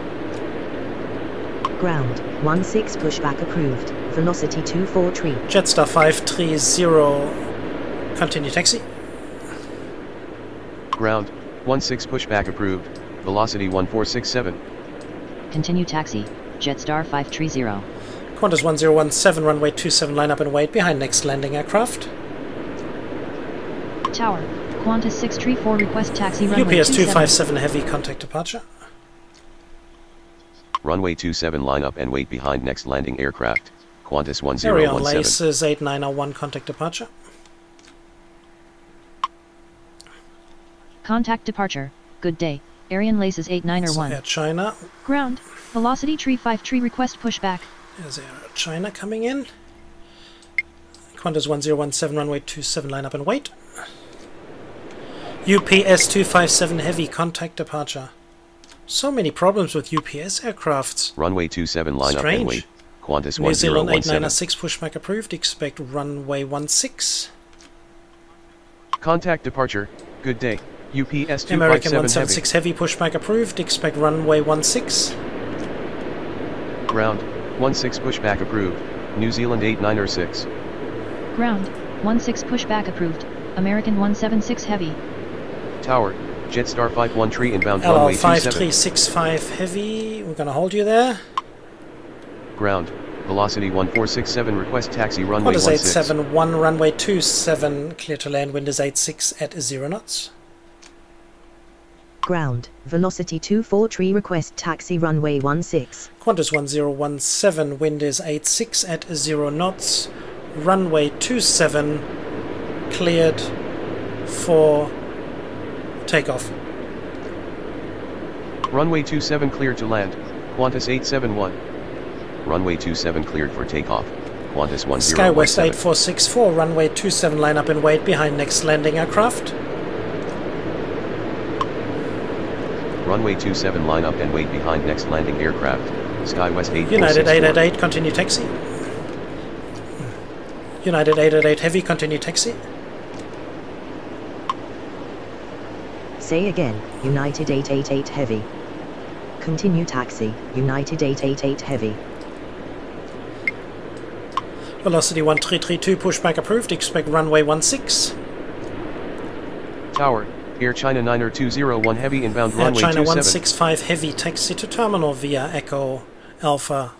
Ground, 16 pushback approved, velocity 243. Jetstar 530, continue taxi. Ground, 16 pushback approved, velocity 1467. Continue taxi, Jetstar 530. Qantas 1017, runway 27, line up and wait behind next landing aircraft. Tower, Qantas 634 request taxi runway UPS 27. 257 Heavy, contact departure. Runway 27 line up and wait behind next landing aircraft, Qantas Area on 1017. laces 8901, contact departure. Contact departure, good day, Ariane Laces 8901. Air China. Ground, velocity 353 request pushback. There's Air China coming in. Qantas 1017, runway 27, line up and wait. UPS 257 Heavy, contact departure. So many problems with UPS aircrafts. Runway 27 line up and Strange. wait, Qantas New Zealand 1017. 896, pushback approved, expect runway 16. Contact departure, good day, UPS 257 American Heavy. 176 Heavy, pushback approved, expect runway 16. Ground, 16 pushback approved, New Zealand 896. Ground, 16 pushback approved, American 176 Heavy. Tower, Jetstar 513 inbound LL runway 27. 5365 Heavy, we're going to hold you there. Ground, velocity 1467 request taxi runway Qantas 16. 871, runway 27, clear to land, wind is 86 at 0 knots. Ground, velocity 243 request taxi runway 16. Qantas 1017, wind is 86 at 0 knots. Runway 27, cleared for takeoff. Runway 27 cleared to land, Qantas 871. Runway 27 cleared for takeoff, Qantas 1017. SkyWest 8464, runway 27, line up and wait behind next landing aircraft. Runway 27 line up and wait behind next landing aircraft, SkyWest 8464. United 888, continue taxi. United 888 Heavy, continue taxi. Say again, United 888 Heavy. Continue taxi, United 888 Heavy. Velocity 1332, pushback approved, expect runway 16. Tower, Air China 90201 Heavy inbound Air runway China 27. 165 Heavy, taxi to terminal via Echo Alpha.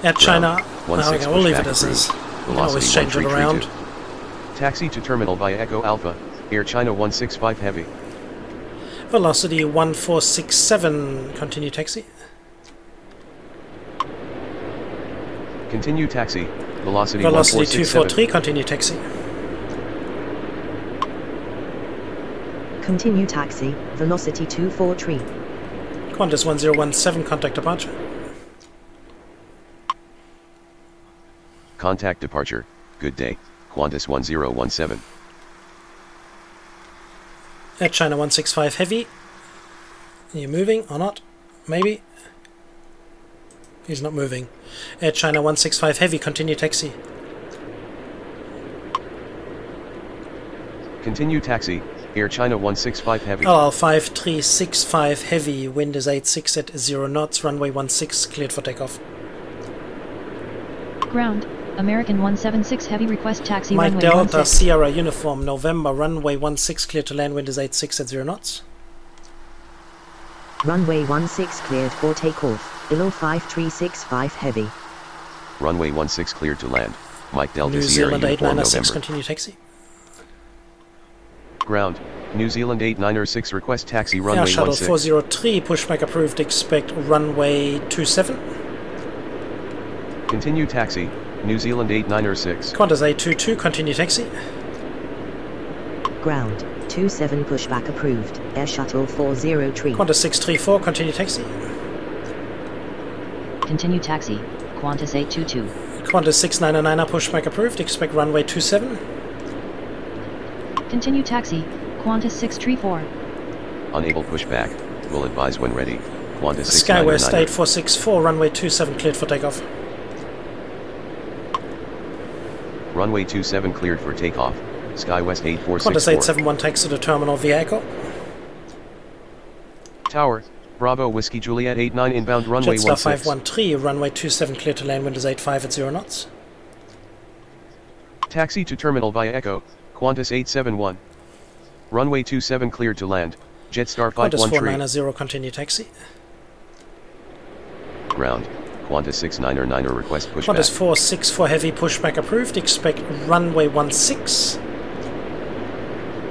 Air China, Ground, 16 we'll leave it pushback as is. approved, You can always velocity change it 1332. around. Taxi to terminal via Echo Alpha, Air China 165 Heavy. Velocity 1467, continue taxi. Continue taxi, velocity Velocity 1467. 243, continue taxi. Continue taxi, velocity 243. Qantas 1017, contact departure. Contact departure, good day, Qantas 1017. Air China 165 Heavy. Are you moving or not? Maybe. He's not moving. Air China 165 Heavy, continue taxi. Continue taxi, Air China 165 Heavy. LL 5365 Heavy, wind is 86 at 0 knots, runway 16 cleared for takeoff. Ground, American 176 Heavy, request taxi Mike runway Delta 16. Sierra Uniform November, runway 16 cleared to land, wind is 86 at 0 knots. Runway 16 cleared for takeoff. ILO 5365 Heavy. Runway 16 cleared to land, Mike Delta New Sierra Zealand Uniform 896, November. continue taxi. Ground, New Zealand 896 request taxi Air runway Shuttle 16. 403, pushback approved, expect runway 27. Continue taxi, New Zealand 896. Qantas 822, continue taxi. Ground, 27 pushback approved. Air Shuttle 403. Qantas 634, continue taxi. Continue taxi, Qantas 822. Qantas 699, pushback approved, expect runway 27. Continue taxi, Qantas 634. Unable pushback, will advise when ready, Qantas Skywest 699. 8464, runway 27 cleared for takeoff. Runway 27 cleared for takeoff, Skywest Qantas 8464. 871 takes to the terminal via Echo. Tower, Bravo Whiskey Juliet 89 inbound runway Jetstar 16. 513, runway 27 cleared to land, wind is 85 at 0 knots. Taxi to terminal via Echo, Qantas 871. Runway 27 cleared to land, Jetstar Qantas 513. 490, continue taxi. Ground, Qantas 699 request pushback. Qantas 464 heavy, pushback approved, expect runway 16.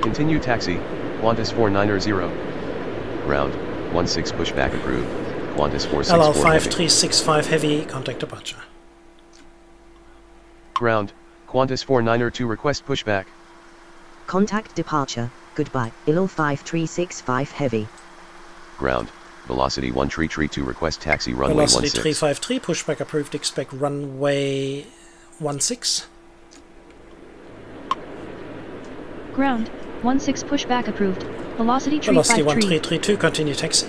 Continue taxi, Qantas 490. Ground, 16 pushback approved, Qantas 464 LL heavy. 5365 heavy, contact departure. Ground, Qantas 492 request pushback. Contact departure. Goodbye. ILO 5365 Heavy. Ground, velocity 1332 request taxi runway Velocity 16. 353, pushback approved, expect runway 16. Ground, 16 pushback approved, velocity Velocity 353. 1332, continue taxi.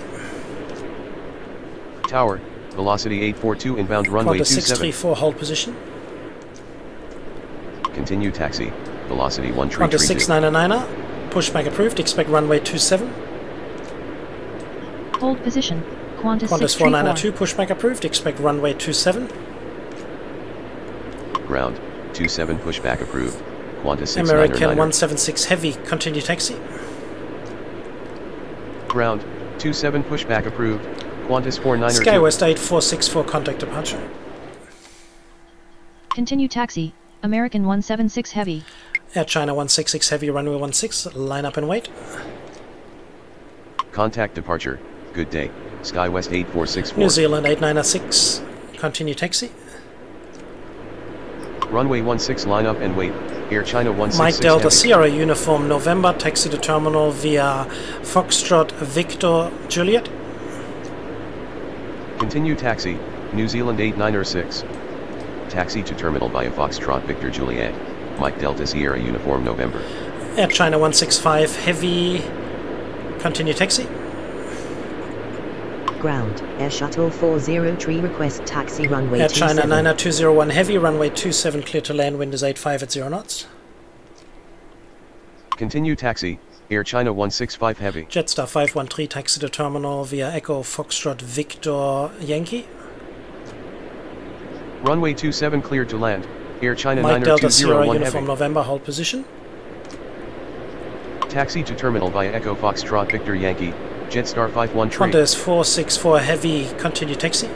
Tower, velocity 842 inbound runway Qantas 27. 634, hold position. Continue taxi, velocity Qantas 1332. 699, pushback approved, expect runway 27. Hold position, Qantas Qantas 634. 492, pushback approved, expect runway 27. Ground, 27 pushback approved, Qantas American 699. 176 heavy, continue taxi. Ground, 27 pushback approved, Qantas 492. Skywest 8464, contact departure. Continue taxi, American 176 heavy. Air China 166 heavy, runway 16, line up and wait. Contact departure, good day, Skywest 8464. New Zealand 896, continue taxi. Runway 16 line up and wait, Air China 166 Mike Delta heavy. Sierra Uniform November, taxi to terminal via Foxtrot Victor Juliet. Continue taxi, New Zealand 896. Taxi to terminal via Foxtrot Victor Juliet, Mike Delta Sierra Uniform November. Air China 165 heavy, continue taxi. Ground. Air Shuttle 403 request taxi runway Air China 27. 90201 heavy, runway 27 clear to land, wind is 85 at 0 knots. Continue taxi, Air China 165 heavy. Jetstar 513 taxi to terminal via Echo Foxtrot Victor Yankee. Runway 27 cleared to land, Air China Mike Delta Sierra 90201 Uniform heavy. November, hold position. Taxi to terminal via Echo Foxtrot Victor Yankee, Jetstar 513. Qantas 464 heavy, continue taxi.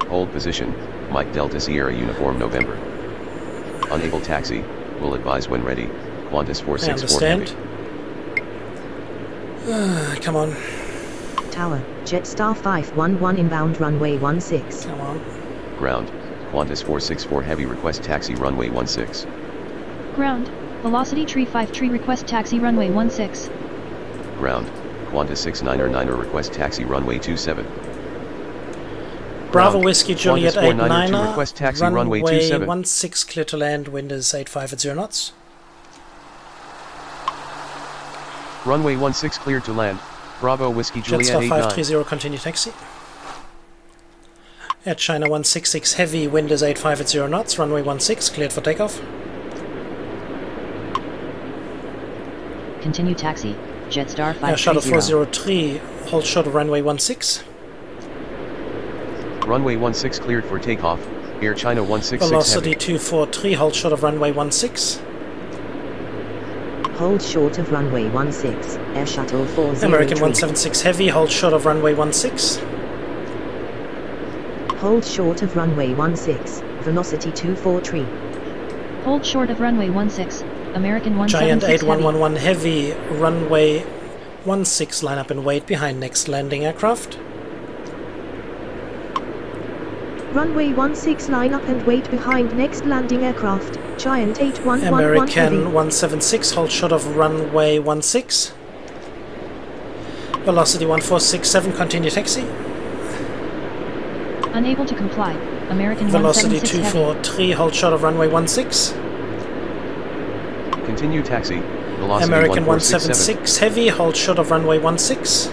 Hold position, Mike Delta Sierra Uniform November. Unable taxi, will advise when ready, Qantas I 464 understand. heavy. Come on, Tower. Jetstar 511 inbound runway 16. come on. Ground, Qantas 464 heavy request taxi runway 16. Ground, velocity 353 request taxi runway 16. Ground, Qantas 699er request taxi runway 27. Bravo Ground, Whiskey Juliet Qantas 89er, 492 request taxi runway 27. 16 clear to land, wind is 85 at 0 knots. Runway 16 cleared to land. Bravo Whiskey Juliet Jetstar 89. 530, continue taxi. Air China 166 heavy, wind is 85 at 0 knots, runway 16 cleared for takeoff. Continue taxi. Jetstar 530. Air Shuttle 403, hold short of runway 16. Runway 16 cleared for takeoff. Air China 166 Velocity heavy. 243, hold short of runway 16. Hold short of runway 16, Air Shuttle 403. American 176 heavy, hold short of runway 16. Hold short of runway 16, velocity 243. Hold short of runway 16. American 176 Giant heavy. 8111 heavy, runway 16 line up and wait behind next landing aircraft. Runway 16 line up and wait behind next landing aircraft. Giant 8111 American heavy. 176, hold short of runway 16. Velocity 1467, continue taxi. Unable to comply. American Velocity 176 heavy. 243, hold short of runway 16. Continue taxi. Velocity American 1467. 176 heavy, hold short of runway 16.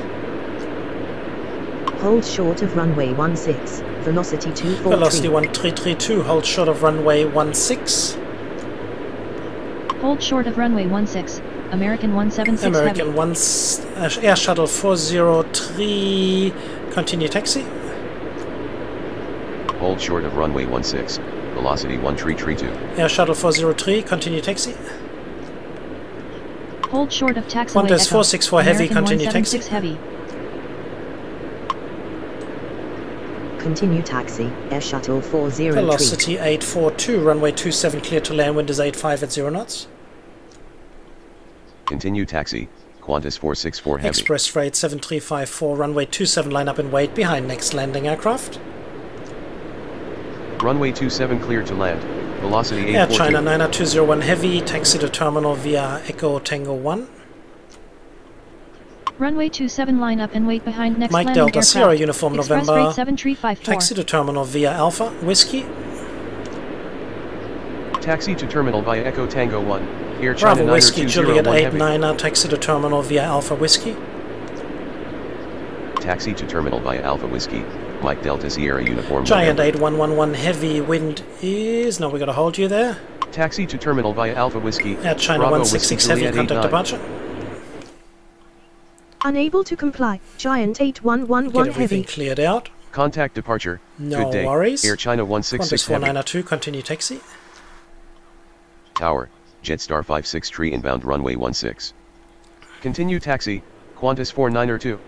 Hold short of runway 16, velocity 243. Velocity 1332, hold short of runway 16. Hold short of runway 16. American 176 American heavy. Air Shuttle 403, continue taxi. Hold short of runway 16. Velocity 1332. Air Shuttle 403, continue taxi. Hold short of taxiway Qantas Echo. 464 heavy, American continue 176 taxi. heavy. Continue taxi, Air Shuttle 403. Velocity 842, runway 27 clear to land, wind is 85 at 0 knots. Continue taxi. Qantas 464 heavy. Express freight 7354, runway 27 line up and wait behind next landing aircraft. Runway 27 cleared to land. Velocity Air 842. China 9201 heavy, taxi to terminal via Echo Tango 1. Runway 27 line up and wait behind next Mike landing Delta aircraft. Sierra Uniform Express November. rate 7354. Taxi to terminal via Alpha Whiskey. Taxi to terminal via Echo Tango 1. Air China Bravo Whiskey Juliet 9201 heavy. 89er, taxi to terminal via Alpha Whiskey. Taxi to terminal via Alpha Whiskey. Mike Delta Sierra Uniform Giant November. 8111 heavy, wind is... No, we gotta hold you there. Taxi to terminal via Alpha Whiskey. Air China Bravo 166 Whiskey heavy, Juliet contact 89. departure. Unable to comply. Giant Get 8111 everything heavy. cleared out. Contact departure. No Good day. worries. Air China Qantas 166 heavy. 492, continue taxi. Tower. Jetstar 563 inbound runway 16. Continue taxi. Qantas 492.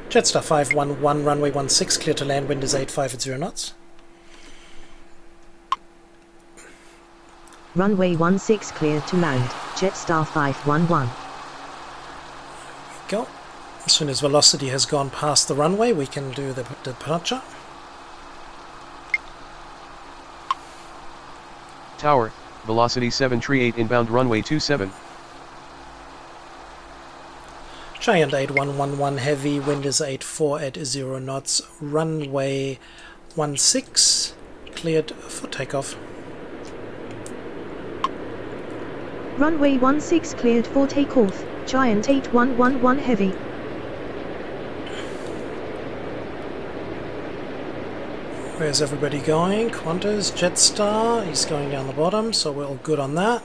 Jetstar 511, runway 16, clear to land, wind is 85 at 0 knots. Runway 16 cleared to land, Jetstar 511. Go. As soon as velocity has gone past the runway, we can do the departure. Tower. Velocity 738 inbound runway 27. Giant 8111 heavy, wind is 84 at 0 knots, runway 16, cleared for takeoff. Runway 16 cleared for takeoff. Giant 8111 heavy. Where's everybody going? Qantas, Jetstar, he's going down the bottom, so we're all good on that.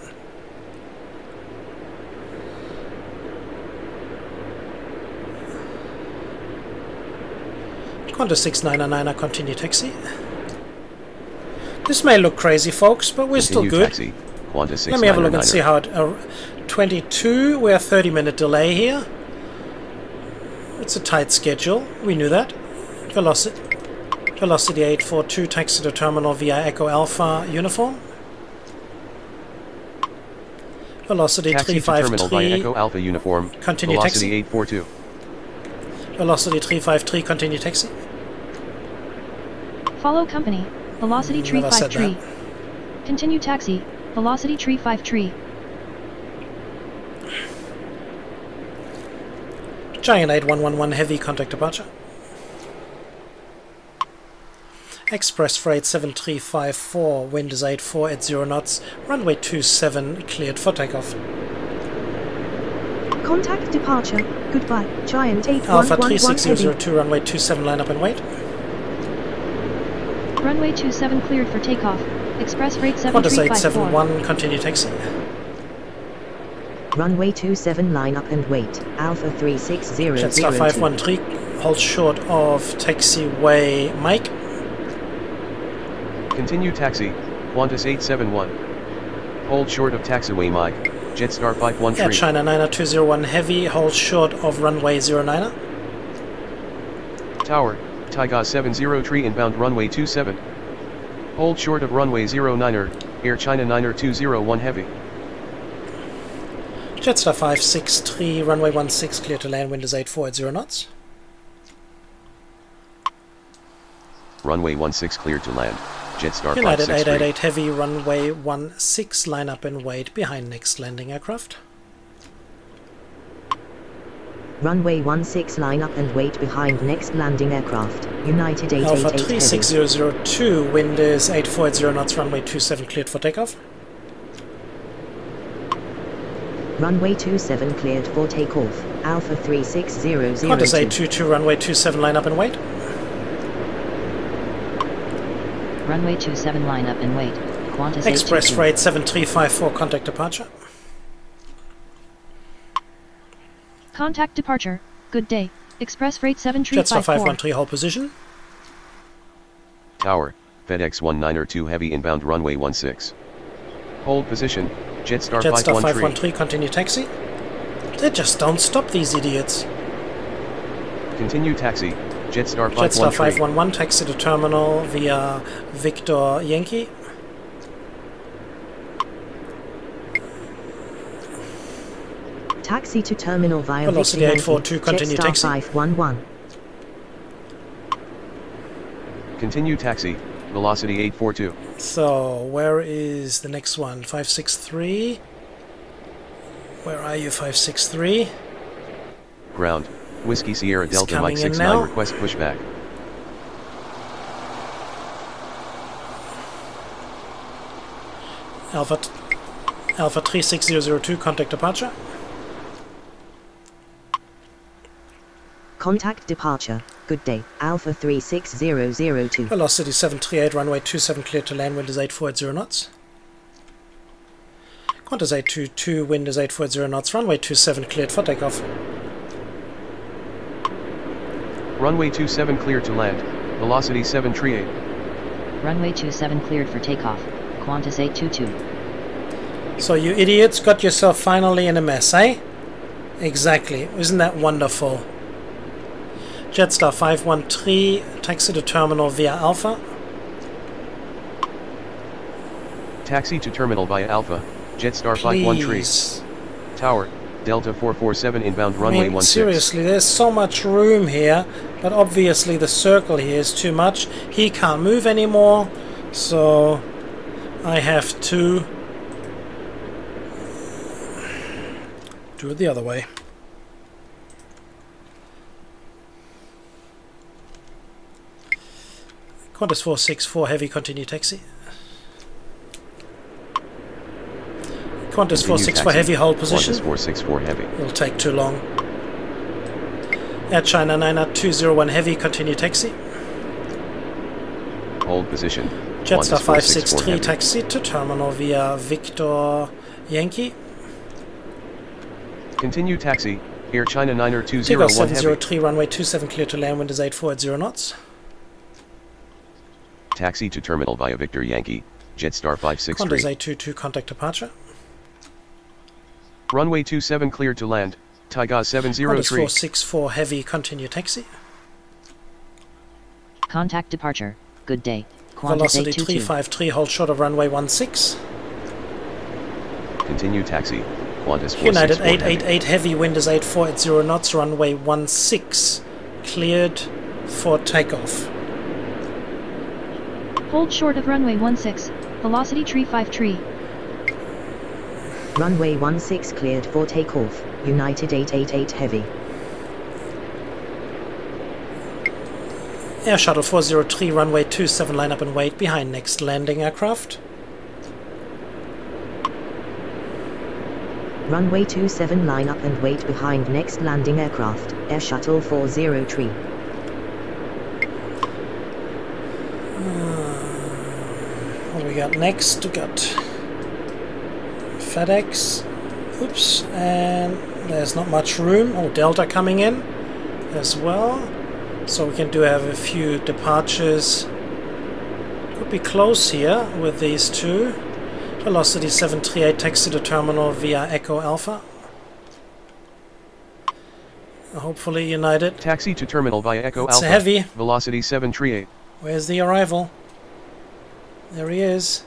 Qantas 699, continue taxi. This may look crazy, folks, but we're still Continue good. taxi. Qantas Let me have a look and 699er. see how it... 22, we're a 30-minute delay here. It's a tight schedule, we knew that. Velocity 842, taxi to terminal via Echo Alpha Uniform. Velocity Taxi to terminal via 353, Echo Alpha Uniform. Continue Velocity taxi. 842. Velocity 353, continue taxi. Follow company. Velocity Never said 353. Continue taxi. Velocity 353. Giant 8111 Heavy, contact departure. Express Freight 7354, wind is 84 at 0 knots, runway 27 cleared for takeoff. Contact departure. Goodbye. Giant Alpha 8111 3602, runway 27, line up and wait. Runway 27 cleared for takeoff. Express Freight Qantas 7354. 871, continue taxi. Runway 27 line up and wait. Alpha 36002. Jetstar 513, hold short of taxiway Mike. Continue taxi, Qantas 871. Hold short of taxiway Mike, Jetstar 513. Air China 90201 Heavy, hold short of runway 09er. Tower, Taiga 703 inbound runway 27. Hold short of runway 09er, Air China 90201 Heavy. Jetstar 563, runway 16 clear to land, wind is 84 at 0 knots. Runway 16 cleared to land, Jetstar United 563. 888 Heavy, runway 16, line up and wait behind next landing aircraft. Runway 16 line up and wait behind next landing aircraft. United Alpha 888 Heavy. 36002, wind is 84 at 0 knots, runway 27 cleared for takeoff. Runway 27 cleared for takeoff. Alpha 36002. Qantas 822, runway 27, line up and wait. Runway 27 line up and wait. Qantas Express 822. Freight 7354, contact departure. Contact departure. Good day. Express Freight Jetstar 7354. 513, hold position. Tower, FedEx 192 Heavy inbound runway 16. Hold position, Jetstar Jetstar 513. 513, continue taxi. They just don't stop, these idiots. Continue taxi, Jetstar 513. Jetstar 511, taxi to terminal via Victor Yankee. Taxi to terminal via Velocity Victor 842, Yankee. continue Jetstar taxi. 511. Continue taxi, velocity 842. So, where is the next one? 563. Where are you, 563? Ground, Whiskey Sierra It's Delta coming Mike in 69 now. request pushback. Alpha 36002, contact departure. Contact departure. Good day. Alpha 36002. Velocity 738, runway 27 clear to land, wind is 84 at 0 knots. Qantas 822, wind is 84 at 0 knots, runway 27 cleared for takeoff. Runway 27 cleared to land, velocity 738. Runway 27 cleared for takeoff. Qantas 822. So you idiots got yourself finally in a mess, eh? Exactly. Isn't that wonderful? Jetstar 513, taxi to terminal via Alpha. Taxi to terminal via Alpha, Jetstar 513. Please. Tower, Delta 447 inbound I runway mean, 16. seriously, there's so much room here, but obviously the circle here is too much. He can't move anymore, so I have to do it the other way. Qantas 464 Heavy, continue taxi. Qantas 464 Heavy, hold position. Qantas 464 Heavy. It'll take too long. Air China 90201 Heavy, continue taxi. Hold position. Jetstar Qantas 464 563, Heavy. taxi to terminal via Victor Yankee. Continue taxi, Air China Takeoff 90201 Heavy. 703, runway 27 clear to land, wind is 84 at 0 knots. Taxi to terminal via Victor Yankee, Jetstar Qantas 563. 822, contact departure. Runway 27 cleared to land, Taiga Qantas 703. 464 Heavy, continue taxi. Contact departure. Good day. Qantas Velocity 822. 353, hold short of runway 16. Continue taxi, Qantas 464 United Heavy. 888 Heavy, wind is 84 at 0 knots, runway 16. Cleared for takeoff. Hold short of runway 16. Velocity 353. Runway 16 cleared for takeoff. United 888 Heavy. Air Shuttle 403, runway 27, line up and wait behind next landing aircraft. Runway 27, line up and wait behind next landing aircraft, Air Shuttle 403. What do we got next? We got FedEx. Oops, and there's not much room. Oh, Delta coming in as well. So we can have a few departures. Could be close here with these two. Velocity 738, taxi to terminal via Echo Alpha. Hopefully United. Taxi to terminal via Echo It's Alpha. heavy. Velocity 738. Where's the arrival? There he is.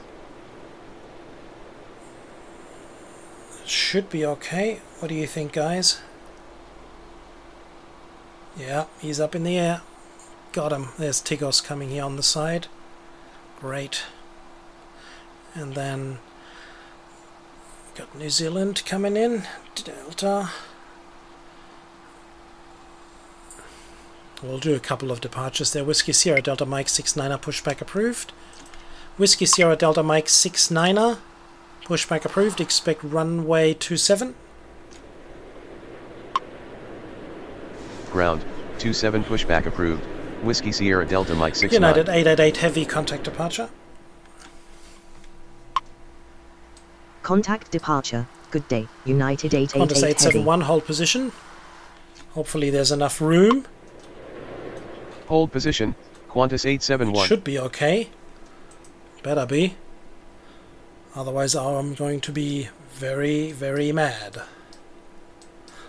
Should be okay. What do you think, guys? Yeah, he's up in the air. Got him. There's Tigos coming here on the side. Great. And then got New Zealand coming in. Delta. We'll do a couple of departures there. Whiskey Sierra Delta Mike 69er pushback approved. Whiskey Sierra Delta Mike 69er pushback approved. Expect runway 27. Ground 27 pushback approved. Whiskey Sierra Delta Mike 69. United 888 heavy contact departure. Contact departure. Good day. United Qantas 888 heavy. 871 hold position. Hopefully there's enough room. Hold position. Qantas 871. Should be okay. Better be. Otherwise I'm going to be very, very mad.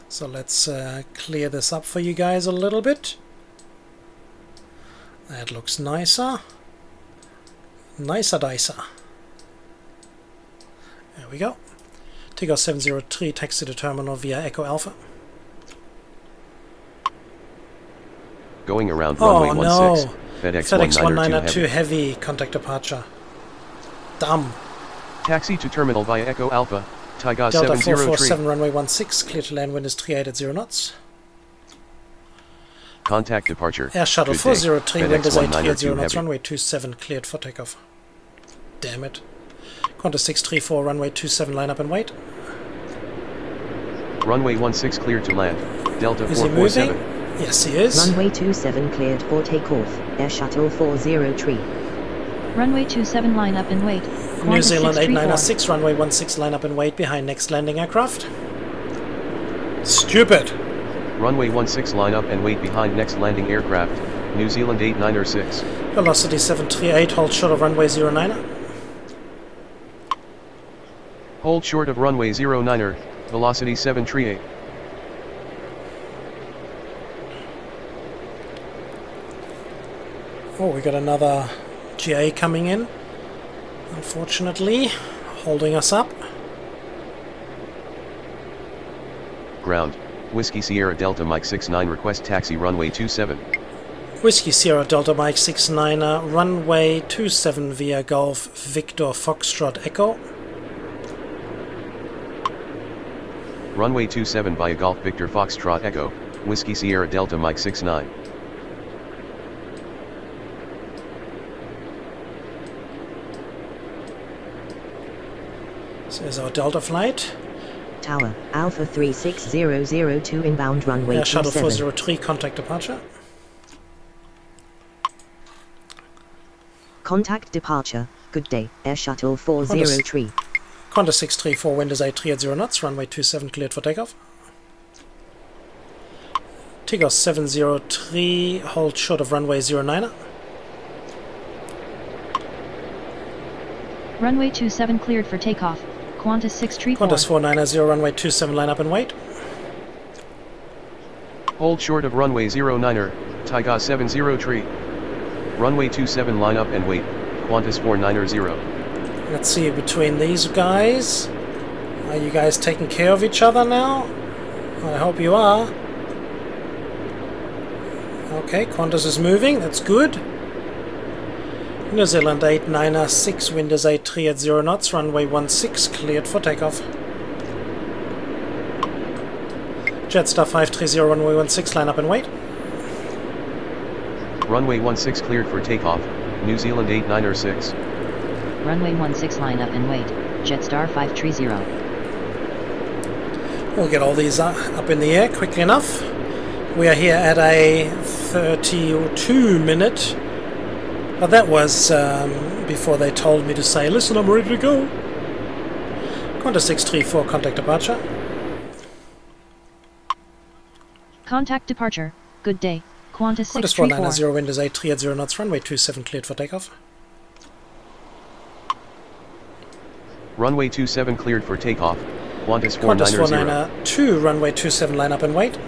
So let's clear this up for you guys a little bit. That looks nicer. Nicer dicer. There we go. Tigos 703, taxi to terminal via Echo Alpha. Going around runway 16. No. FedEx 192 heavy. heavy contact departure. Dumb. Taxi to terminal via Echo Alpha. Tigos Delta 703. 447, runway 16, clear to land, wind is 38 at 0 knots. Contact departure. Air Shuttle Good day. 403, FedEx wind is 83 at 0 192 knots, heavy. runway 27 cleared for takeoff. Damn it. Qantas 634, runway 27, line up and wait. Runway 16 cleared to land. Delta Is he moving? 447. Yes, he is. Runway 27 cleared for takeoff, Air Shuttle 403. Runway 27 line up and wait. New Qantas Zealand 634. 896, runway 16, line up and wait behind next landing aircraft. Stupid. Runway 16 line up and wait behind next landing aircraft. New Zealand 896. Velocity 738, hold short of runway 09er. Hold short of runway 09er. Velocity 738. Oh, we got another GA coming in. Unfortunately, holding us up. Ground. Whiskey Sierra Delta Mike 69 request taxi runway 27. Whiskey Sierra Delta Mike 69er, runway 27 via Golf Victor Foxtrot Echo. Runway 27 via Golf Victor Foxtrot Echo. Whiskey Sierra Delta Mike 69. So there's our Delta flight. Tower, Alpha 36002 inbound runway Air Shuttle 27. 403, contact departure. Contact departure. Good day, Air Shuttle 403. Qantas 634, wind is 83 at 0 knots, runway 27 cleared for takeoff. Tigos 703, hold short of runway 09er. Runway 27 cleared for takeoff. Qantas 634. Qantas 490, runway 27, line up and wait. Hold short of runway 09er. Tigos 703. Runway 27 line up and wait. Qantas 490. Let's see, between these guys, are you guys taking care of each other now? I hope you are. Okay, Qantas is moving, that's good. New Zealand 896, wind is 83 at 0 knots, runway 16 cleared for takeoff. Jetstar 530, runway 16, line up and wait. Runway 16 cleared for takeoff, New Zealand 896. Runway 16 line up and wait, Jetstar 530. We'll get all these up in the air quickly enough. We are here at a 32 minute, but that was before they told me to say, listen, I'm ready to go. Qantas 634, contact departure. Contact departure. Good day. Qantas Qantas 634. 490, wind is 830 knots, runway 27 cleared for takeoff. Runway 27 cleared for takeoff, Qantas Qantas 490. 492, runway 27 line up and wait.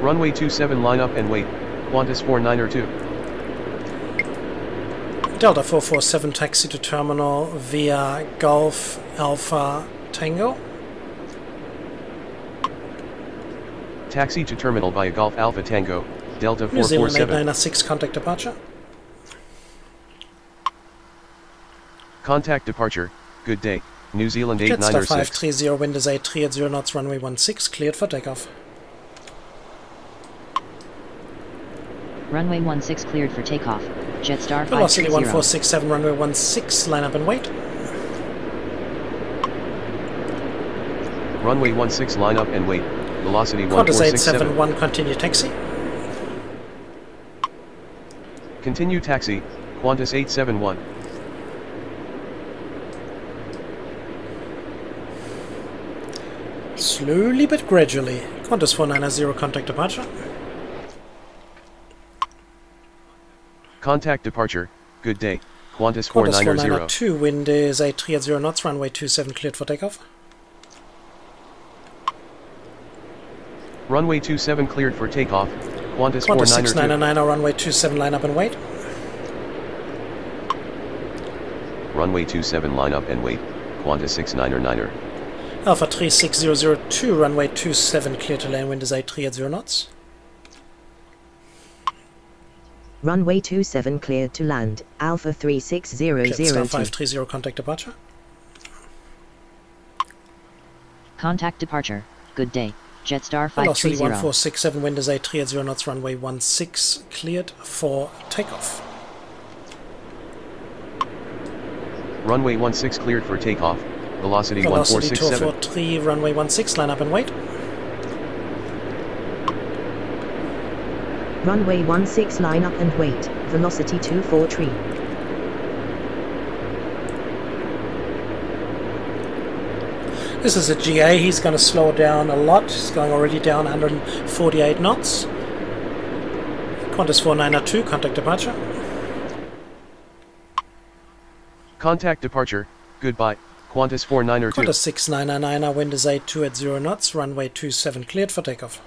Runway 27 line up and wait, Qantas 492. Delta 447, taxi to terminal via Golf Alpha Tango. Taxi to terminal via Golf Alpha Tango, Delta New Zealand 447. 896, contact departure. Contact departure, good day, New Zealand Jetstar 896. 530, wind is 830 knots, runway 16 cleared for takeoff. Runway 16 cleared for takeoff, Jetstar 530. Velocity 1467, runway 16, line up and wait. Runway 16 line up and wait, velocity Qantas 1467. 871, continue taxi. Continue taxi, Qantas 871. Slowly but gradually. Qantas 490, contact departure. Contact departure, good day, Qantas Qantas 490. 492, wind is 830 knots, runway 27 cleared for takeoff. Runway 27 cleared for takeoff, Qantas Qantas 492. 699, runway 27 line up and wait. Runway 27 line up and wait, Qantas 699. Alpha 36002, runway 27 clear to land, wind is 830 knots. Runway 27 cleared to land, Alpha 36002. Jetstar 530, contact departure. Contact departure. Good day, Jetstar Velocity 530. 1467, wind is 830 knots, runway 16 cleared for takeoff. Runway 16 cleared for takeoff, velocity Velocity 1467. 243, runway 16, line up and wait. Runway 16 line up and wait, velocity 243. This is a GA, he's going to slow down a lot, he's going already down 148 knots. Qantas 492, contact departure. Contact departure, goodbye, Qantas 492. Qantas 6999, wind is 8280 knots, runway 27 cleared for takeoff.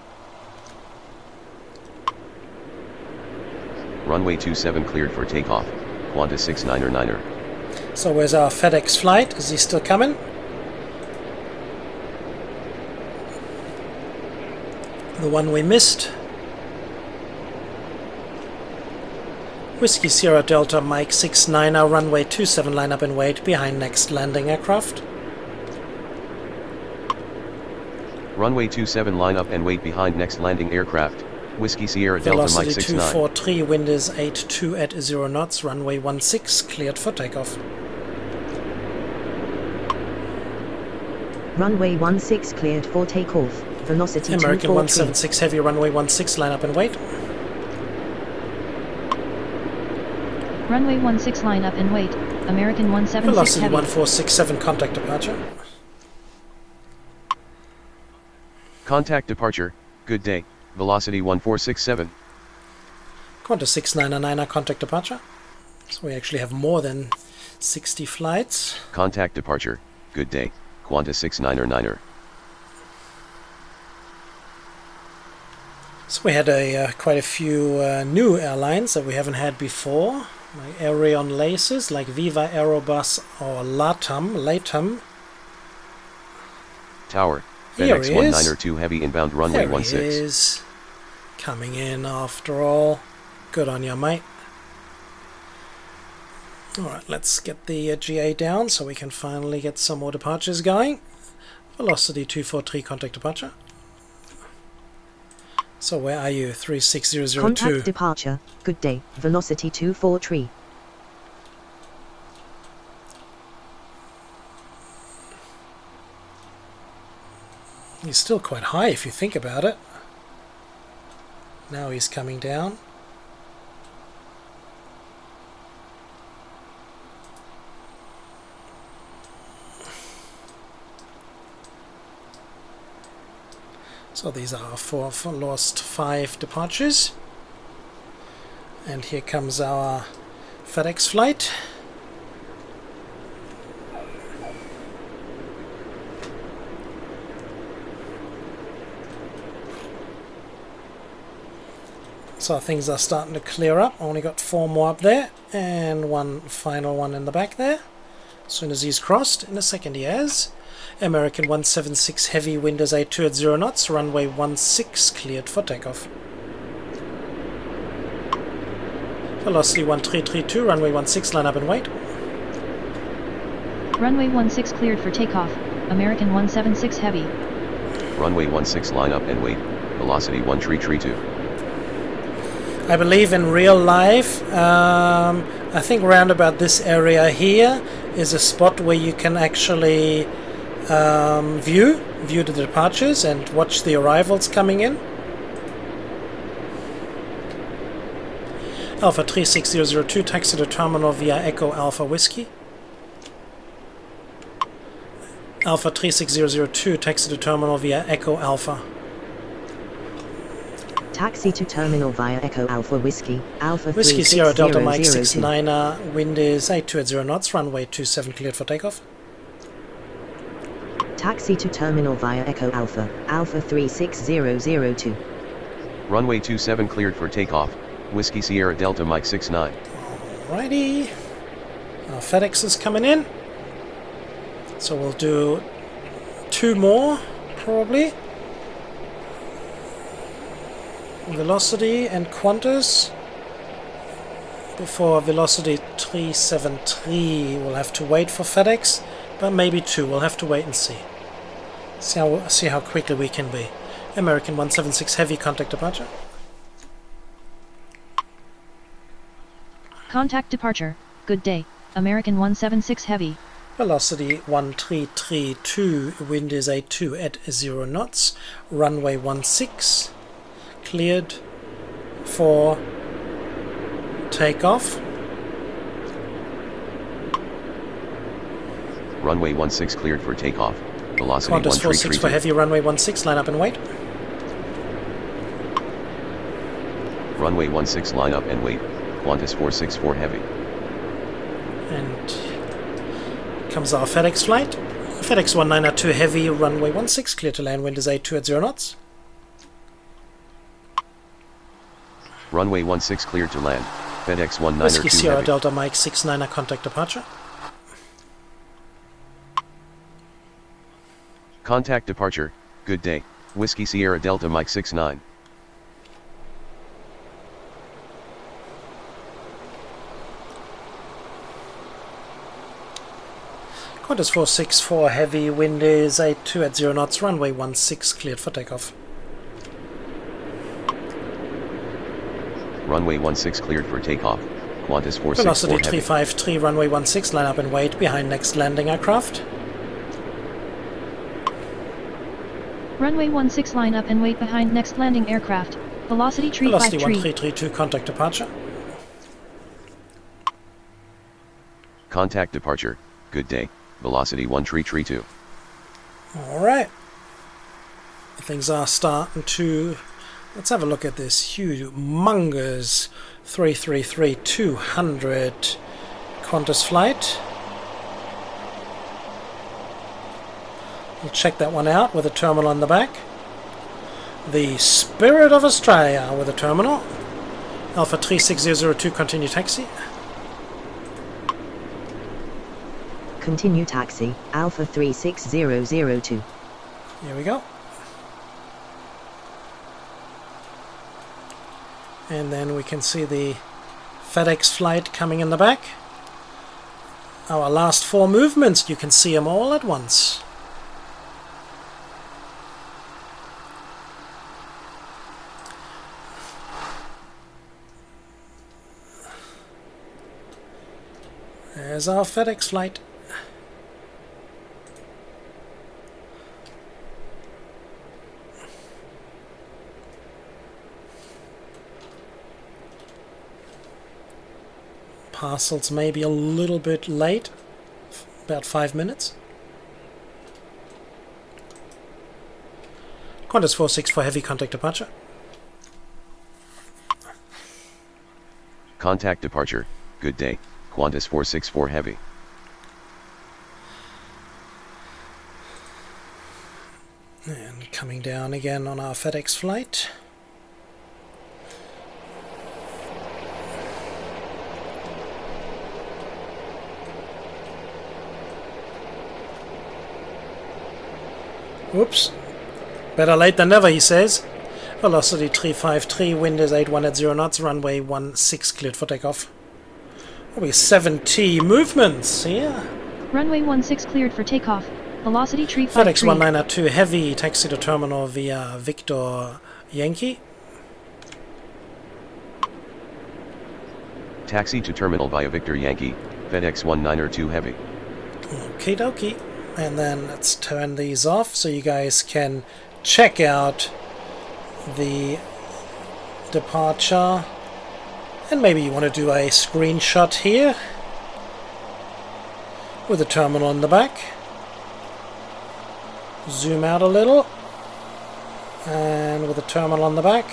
Runway 27 cleared for takeoff, Qantas 699. So where's our FedEx flight? Is he still coming? The one we missed. Whiskey Sierra Delta Mike 69, runway 27 line up and wait behind next landing aircraft. Runway 27 line up and wait behind next landing aircraft, Whiskey Sierra Delta Mike Velocity 69. 243, wind is 8280 knots, runway 16 cleared for takeoff. Runway 16 cleared for takeoff, velocity American 243. 176 heavy, runway 16 line up and wait. Runway 16 line up and wait. American 176 Velocity heavy. 1467, contact departure. Contact departure, good day, velocity 1467. Qantas 699, contact departure. So we actually have more than 60 flights. Contact departure, good day, Qantas 699. So we had quite a few new airlines that we haven't had before, like Aerion Laces, like Viva Aerobus or LATAM. Tower, Here FedEx he is. 192 heavy inbound runway There he 16. is. Coming in after all. Good on you, mate. Alright, let's get the GA down so we can finally get some more departures going. Velocity 243, contact departure. So where are you? 36002. Contact departure. Good day. Velocity 243. He's still quite high if you think about it. Now he's coming down. So these are for lost 5 departures. And here comes our FedEx flight. So things are starting to clear up. Only got 4 more up there and one final one in the back there. As soon as he's crossed, in a second he has. American 176 heavy, Windows 82 at 0 knots, runway 16 cleared for takeoff. Velocity 1332, runway 16, line up and wait. Runway 16 cleared for takeoff. American 176 heavy. Runway 16, line up and wait. Velocity 1332. I believe in real life, I think round about this area here is a spot where you can actually view the departures and watch the arrivals coming in. Alpha 36002, taxi to terminal via Echo Alpha Whiskey. Alpha 36002, taxi to terminal via Echo Alpha. Taxi to terminal via Echo Alpha Whiskey. Alpha Whiskey Sierra Delta Mike 36002. 69er, wind is 82 at 0 knots, runway 27 cleared for takeoff. Taxi to terminal via Echo Alpha. Alpha 36002. Runway 27 cleared for takeoff. Whiskey Sierra Delta Mike 69. Alrighty. Our FedEx is coming in. So we'll do 2 more, probably. Velocity and Qantas. Before Velocity 373, we'll have to wait for FedEx. But maybe 2, we'll have to wait and see. See how quickly we can be. American 176 heavy, contact departure. Contact departure. Good day. American 176 heavy. Velocity 1332, wind is 82 at 0 knots, runway 16, cleared for takeoff. Runway 16 cleared for takeoff. Velocity Qantas 46 for 1332. heavy, runway 16, line up and wait. Runway 16, line up and wait. Qantas 464 heavy. And comes our FedEx flight. FedEx 192 heavy, runway 16, clear to land, wind is 82 at 0 knots. Runway 16 cleared to land. FedEx Whiskey 192 Sierra heavy. Delta Mike 69er, contact departure. Contact departure. Good day. Whiskey Sierra Delta Mike 69. Qantas 464 heavy, wind is 82 at 0 knots, runway 16 cleared for takeoff. Runway 16 cleared for takeoff. Qantas 464 Velocity heavy. 353, runway 16, line up and wait behind next landing aircraft. Runway 16 line up and wait behind next landing aircraft. Velocity Velocity 353. 1332, contact departure. Contact departure. Good day. Velocity 1332. Alright. Things are starting to... Let's have a look at this humongous 333-200 Qantas flight. We'll check that one out with a terminal on the back. The Spirit of Australia with a terminal. Alpha 36002, continue taxi. Continue taxi. Alpha 36002. Here we go. And then we can see the FedEx flight coming in the back. Our last 4 movements, you can see them all at once. There's our FedEx flight. Parcels maybe a little bit late, about 5 minutes. Qantas 464 heavy, contact departure. Contact departure, good day, Qantas 464 heavy. And coming down again on our FedEx flight. Whoops. Better late than never, he says. Velocity 353, wind is 81 at 0 knots, runway 16 cleared for takeoff. Probably 70 movements, yeah. Runway 16 cleared for takeoff. Velocity 353. FedEx 192 heavy, taxi to terminal via Victor Yankee. Taxi to terminal via Victor Yankee, FedEx 192 heavy. Okie dokie. And then let's turn these off so you guys can check out the departure. And maybe you want to do a screenshot here with the terminal in the back. Zoom out a little. And with the terminal on the back.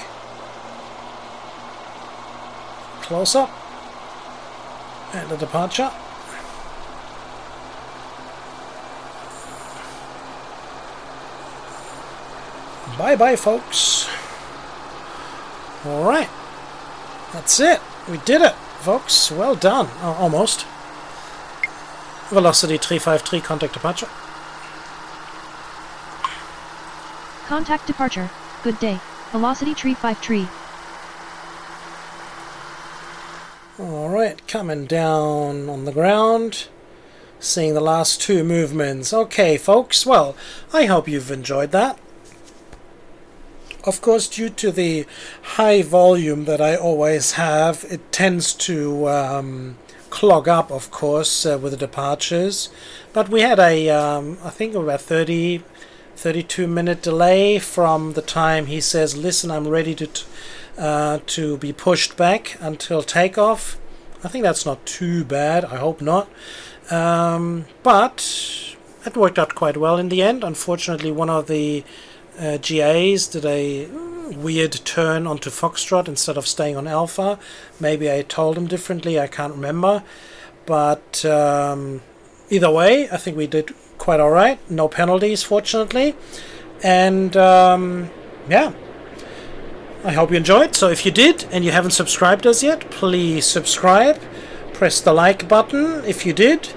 Close up. And the departure. Bye-bye, folks. Alright. That's it. We did it, folks. Well done. Oh, almost. Velocity 353, contact departure. Contact departure. Good day. Velocity 353. Alright, coming down on the ground. Seeing the last two movements. Okay, folks. Well, I hope you've enjoyed that. Of course, due to the high volume that I always have, it tends to clog up, of course, with the departures. But we had a, I think about 32-minute delay from the time he says, listen, I'm ready to be pushed back until takeoff. I think that's not too bad. I hope not. But it worked out quite well in the end. Unfortunately, one of the GAs did a weird turn onto Foxtrot instead of staying on Alpha. Maybe I told him differently, I can't remember. But either way, I think we did quite alright. No penalties, fortunately. And yeah, I hope you enjoyed. So if you did and you haven't subscribed us yet, please subscribe. Press the like button if you did.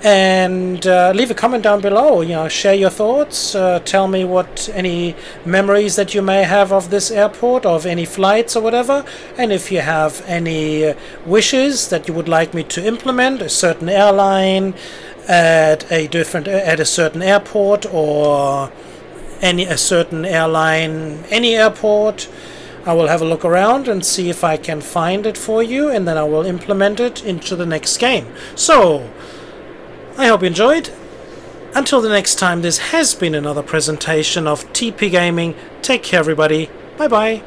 And leave a comment down below, you know, share your thoughts, tell me what any memories that you may have of this airport, of any flights or whatever, and if you have any wishes that you would like me to implement, a certain airline at a certain airport, or a certain airline, any airport, I will have a look around and see if I can find it for you, and then I will implement it into the next game. So I hope you enjoyed. Until the next time, this has been another presentation of TP Gaming. Take care, everybody. Bye-bye.